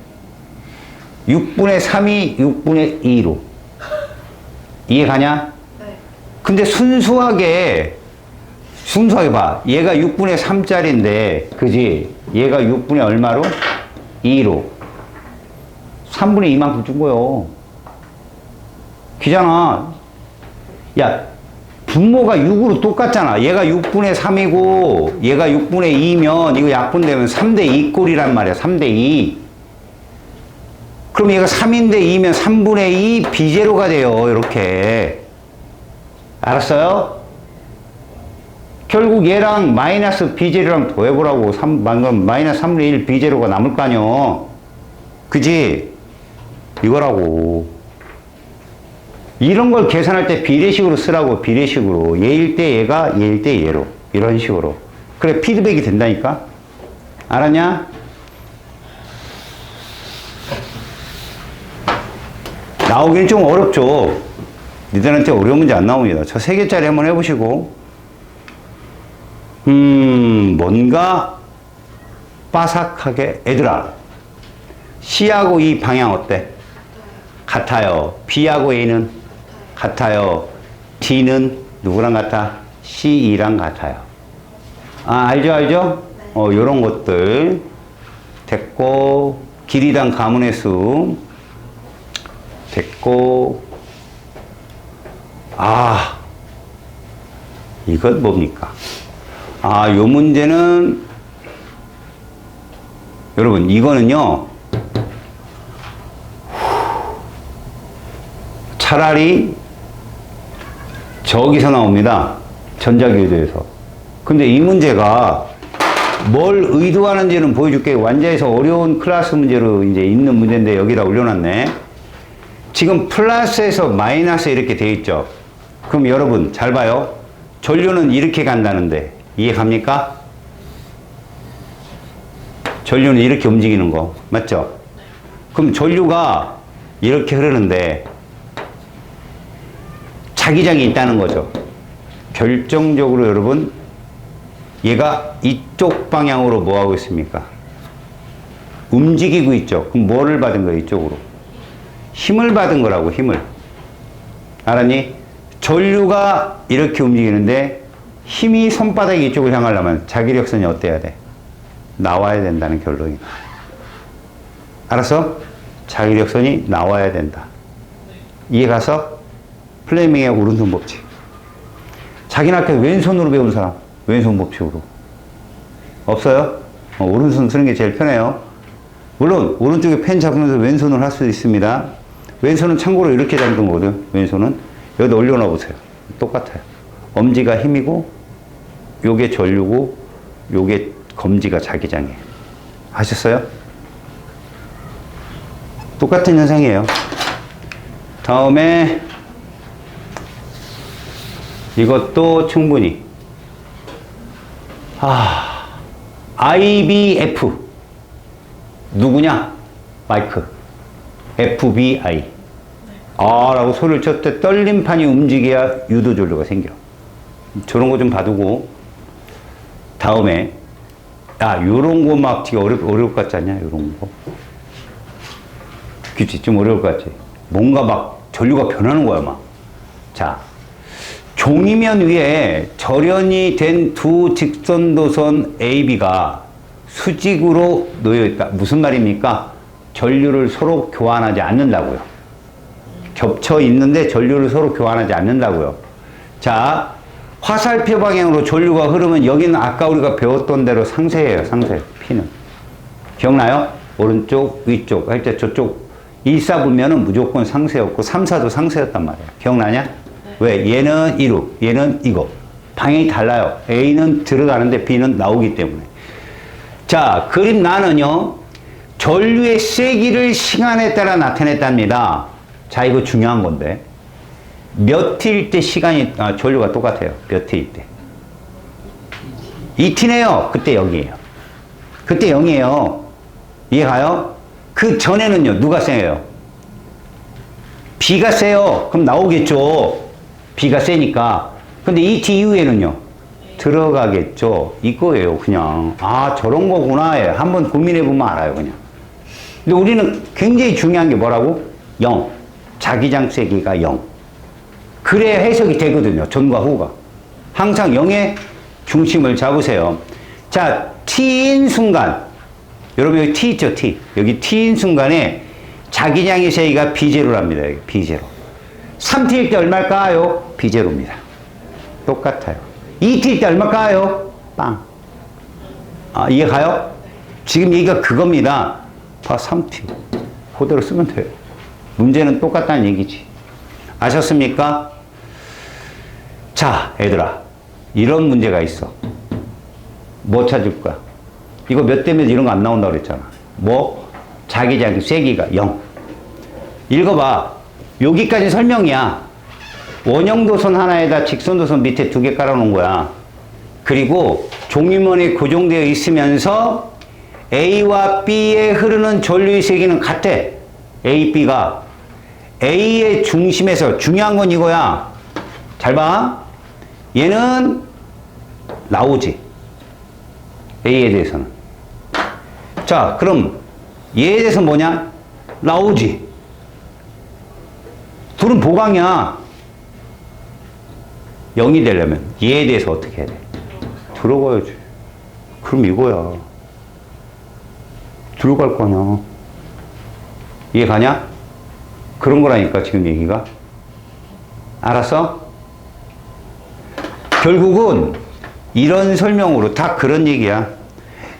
6분의 3이 6분의 2로. 이해 가냐? 네. 근데 순수하게 봐. 얘가 6분의 3짜리인데, 그지? 얘가 6분의 얼마로? 2로. 3분의 2만큼 준 거요. 기잖아. 야, 분모가 6으로 똑같잖아. 얘가 6분의 3이고, 얘가 6분의 2면, 이거 약분되면 3대 2 꼴이란 말이야. 3대 2. 그럼 얘가 3인데 2면 3분의 2 비제로가 돼요. 이렇게. 알았어요? 결국 얘랑 마이너스 비제로랑 더해보라고. 방금 마이너스 3분의 1 비제로가 남을 거 아니요. 그지? 이거라고. 이런 걸 계산할 때 비례식으로 쓰라고. 비례식으로. 얘일 때 얘가, 얘일 때 얘로. 이런 식으로. 그래, 피드백이 된다니까? 알았냐? 나오기는 좀 어렵죠. 니들한테 어려운 문제 안 나옵니다. 저 3개짜리 한번 해보시고. 뭔가 바삭하게. 얘들아, C하고 E 방향 어때? 같아요. B하고 A는 같아요. D는 누구랑 같아? CE랑 같아요. 알죠? 요런 것들. 됐고, 길이당 가문의 수. 됐고, 이건 뭡니까? 요 문제는, 여러분, 이거는요, 차라리 저기서 나옵니다. 전자교조에서. 근데 이 문제가 뭘 의도하는지는 보여줄게. 완자에서 어려운 클래스 문제로 이제 있는 문제인데 여기다 올려놨네. 지금 플러스에서 마이너스 이렇게 돼 있죠. 그럼 여러분 잘 봐요. 전류는 이렇게 간다는데 이해 갑니까? 전류는 이렇게 움직이는 거 맞죠? 그럼 전류가 이렇게 흐르는데 자기장이 있다는 거죠. 결정적으로 여러분 얘가 이쪽 방향으로 뭐 하고 있습니까? 움직이고 있죠. 그럼 뭐를 받은 거예요? 이쪽으로. 힘을 받은 거라고. 힘을. 알았니? 전류가 이렇게 움직이는데 힘이 손바닥이 이쪽을 향하려면 자기력선이 어때야 돼? 나와야 된다는 결론이다. 알았어? 자기력선이 나와야 된다. 이해 가서? 플레밍의 오른손 법칙. 자기는 아까 왼손으로 배운 사람. 왼손 법칙으로. 없어요? 오른손 쓰는 게 제일 편해요. 물론 오른쪽에 펜 잡으면서 왼손을 할 수도 있습니다. 왼손은 참고로 이렇게 잡는 거거든요. 왼손은. 여기다 올려놔 보세요. 똑같아요. 엄지가 힘이고 요게 전류고 요게 검지가 자기장이에요. 아셨어요? 똑같은 현상이에요. 다음에 이것도 충분히 IBF 누구냐? 마이크 FBI 라고 소리를 쳤을 때 떨림판이 움직여야 유도전류가 생겨. 저런 거 좀 봐두고 다음에 요런 거 막 되게 어려울 것 같지 않냐? 요런 거 그치? 좀 어려울 것 같지? 뭔가 막 전류가 변하는 거야 막. 자, 종이면 위에 절연이 된 두 직선도선 AB가 수직으로 놓여 있다. 무슨 말입니까? 전류를 서로 교환하지 않는다고요. 겹쳐 있는데 전류를 서로 교환하지 않는다고요. 자, 화살표 방향으로 전류가 흐르면 여기는 아까 우리가 배웠던 대로 상쇄예요. 상쇄. P는. 기억나요? 오른쪽, 위쪽. 할 때 저쪽 1, 4 보면은 무조건 상세였고 3, 4도 상세였단 말이야. 기억나냐? 왜? 얘는 이루, 얘는 이거. 방향이 달라요. A는 들어가는데 B는 나오기 때문에. 자, 그림 나는요. 전류의 세기를 시간에 따라 나타냈답니다. 자, 이거 중요한 건데. 몇 T일 때 시간이, 전류가 똑같아요. 몇 T일 때. 2T네요. 그때 0이에요. 그때 0이에요. 이해가요? 그 전에는요, 누가 세요? B가 세요. 그럼 나오겠죠. B가 세니까. 근데 2T 이후에는요, 들어가겠죠. 이거예요, 그냥. 아, 저런 거구나. 한번 고민해보면 알아요, 그냥. 근데 우리는 굉장히 중요한 게 뭐라고? 0. 자기장 세기가 0. 그래야 해석이 되거든요, 전과 후가. 항상 0의 중심을 잡으세요. 자, T인 순간. 여러분 여기 T 있죠, T. 여기 T인 순간에 자기장의 세기가 B0랍니다. 여기 B0. 3T일 때 얼마일까요? B0입니다. 똑같아요. 2T일 때 얼마일까요? 빵. 아, 이해가요? 지금 얘기가 그겁니다. 봐, 3T. 그대로 쓰면 돼요. 문제는 똑같다는 얘기지. 아셨습니까? 자, 얘들아. 이런 문제가 있어. 뭐 찾을 거야? 이거 몇 대 몇 이런 거 안 나온다고 그랬잖아. 뭐? 자기장 세기가 0. 읽어봐. 여기까지 설명이야. 원형도선 하나에다 직선도선 밑에 2개 깔아놓은 거야. 그리고 종이면에 고정되어 있으면서 A와 B에 흐르는 전류의 세기는 같아. A, B가. A의 중심에서 중요한 건 이거야. 잘 봐. 얘는 나오지. A에 대해서는. 자, 그럼 얘에 대해서 뭐냐? 나오지. 둘은 보강이야. 0이 되려면 얘에 대해서 어떻게 해야 돼? 들어가야지. 그럼 이거야. 들어갈 거냐? 이해 가냐? 그런 거라니까 지금 얘기가. 알았어? 결국은 이런 설명으로 다 그런 얘기야.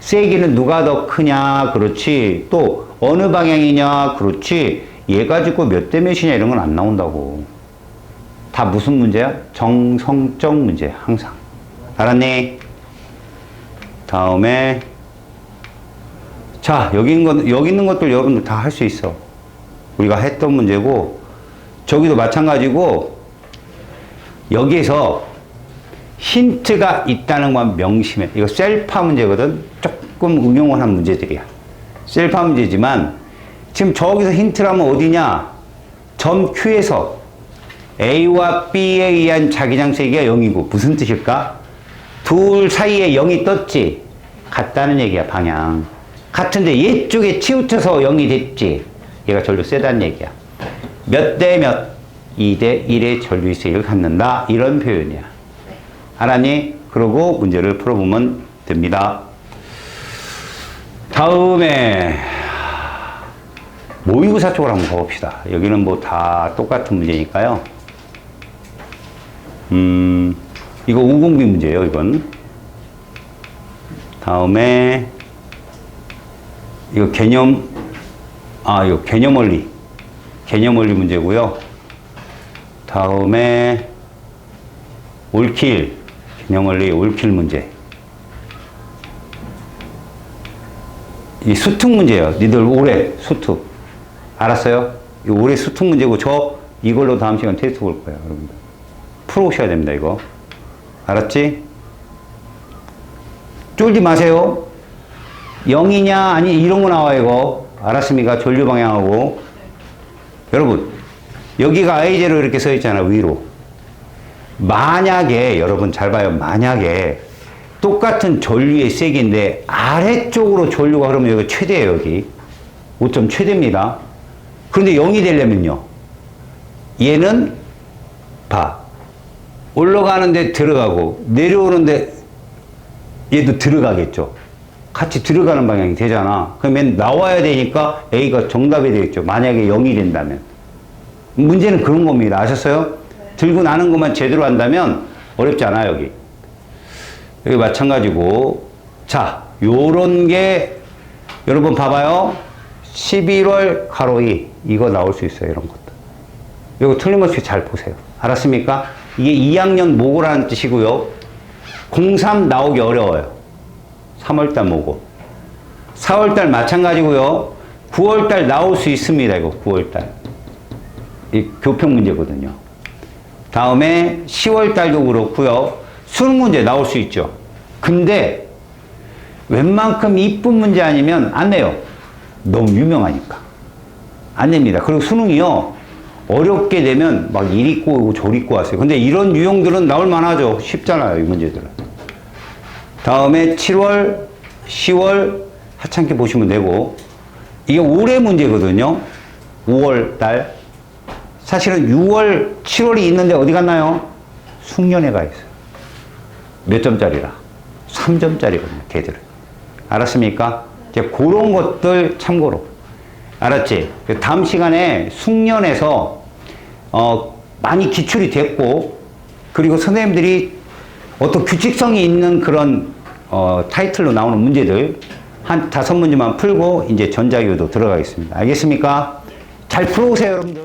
세기는 누가 더 크냐? 그렇지. 또 어느 방향이냐? 그렇지. 얘 가지고 몇 대 몇이냐 이런 건 안 나온다고. 다 무슨 문제야? 정성적 문제야. 항상. 알았니? 다음에 자, 여기 있는 것들 여러분들 다 할 수 있어. 우리가 했던 문제고 저기도 마찬가지고 여기에서 힌트가 있다는 건 명심해. 이거 셀파 문제거든. 조금 응용을 한 문제들이야. 셀파 문제지만 지금 저기서 힌트라면 어디냐? 점 Q에서 A와 B에 의한 자기장 세기가 0이고 무슨 뜻일까? 둘 사이에 0이 떴지. 같다는 얘기야. 방향. 같은데 얘 쪽에 치우쳐서 0이 됐지. 얘가 전류 세다는 얘기야. 몇 대 몇? 2대 1의 전류의 세기를 갖는다. 이런 표현이야. 알았니? 그러고 문제를 풀어보면 됩니다. 다음에 모의고사 쪽으로 한번 가봅시다. 여기는 뭐 다 똑같은 문제니까요. 이거 우공비 문제예요, 이건. 다음에 이거 이거 개념 원리. 개념 원리 문제고요. 다음에 올킬. 개념 원리 올킬 문제. 이 수특 문제예요. 니들 올해 수특. 알았어요? 이 올해 수특 문제고 이걸로 다음 시간 테스트 볼 거예요, 여러분들. 풀어오셔야 됩니다, 이거. 알았지? 쫄지 마세요. 0이냐, 아니, 이런 거 나와요, 이거. 알았습니까? 전류 방향하고. 여러분, 여기가 I0 이렇게 써 있잖아, 위로. 만약에, 여러분 잘 봐요. 만약에 똑같은 전류의 세기인데 아래쪽으로 전류가 흐르면 여기 최대예요, 여기. 5점 최대입니다. 그런데 0이 되려면요. 얘는 봐. 올라가는데 들어가고 내려오는데 얘도 들어가겠죠. 같이 들어가는 방향이 되잖아. 그러면 나와야 되니까 A가 정답이 되겠죠. 만약에 0이 된다면. 문제는 그런 겁니다. 아셨어요? 네. 들고 나는 것만 제대로 한다면 어렵지 않아요, 여기. 여기 마찬가지고. 자, 요런 게 여러분 봐봐요. 11월 가로 2 이거 나올 수 있어요. 이런 것도. 이거 틀림없이 잘 보세요. 알았습니까? 이게 2학년 모고라는 뜻이고요. 03 나오기 어려워요. 3월달 모고. 4월달 마찬가지고요. 9월달 나올 수 있습니다. 이거 9월달. 이 교평 문제거든요. 다음에 10월달도 그렇고요. 수능 문제 나올 수 있죠. 근데 웬만큼 이쁜 문제 아니면 안 내요. 너무 유명하니까. 안 냅니다. 그리고 수능이요. 어렵게 되면 막 일 읽고 오고 절 읽고 왔어요. 근데 이런 유형들은 나올 만하죠. 쉽잖아요. 이 문제들은. 다음에 7월, 10월 하찮게 보시면 되고 이게 올해 문제거든요. 5월 달. 사실은 6월, 7월이 있는데 어디 갔나요? 숙련회가 있어요. 몇 점짜리라? 3점짜리거든요. 걔들은. 알았습니까? 이제 그런 것들 참고로. 알았지? 다음 시간에 숙련해서 많이 기출이 됐고 그리고 선생님들이 어떤 규칙성이 있는 그런 타이틀로 나오는 문제들 한 5문제만 풀고 이제 전자기호도 들어가겠습니다. 알겠습니까? 잘 풀어오세요, 여러분들.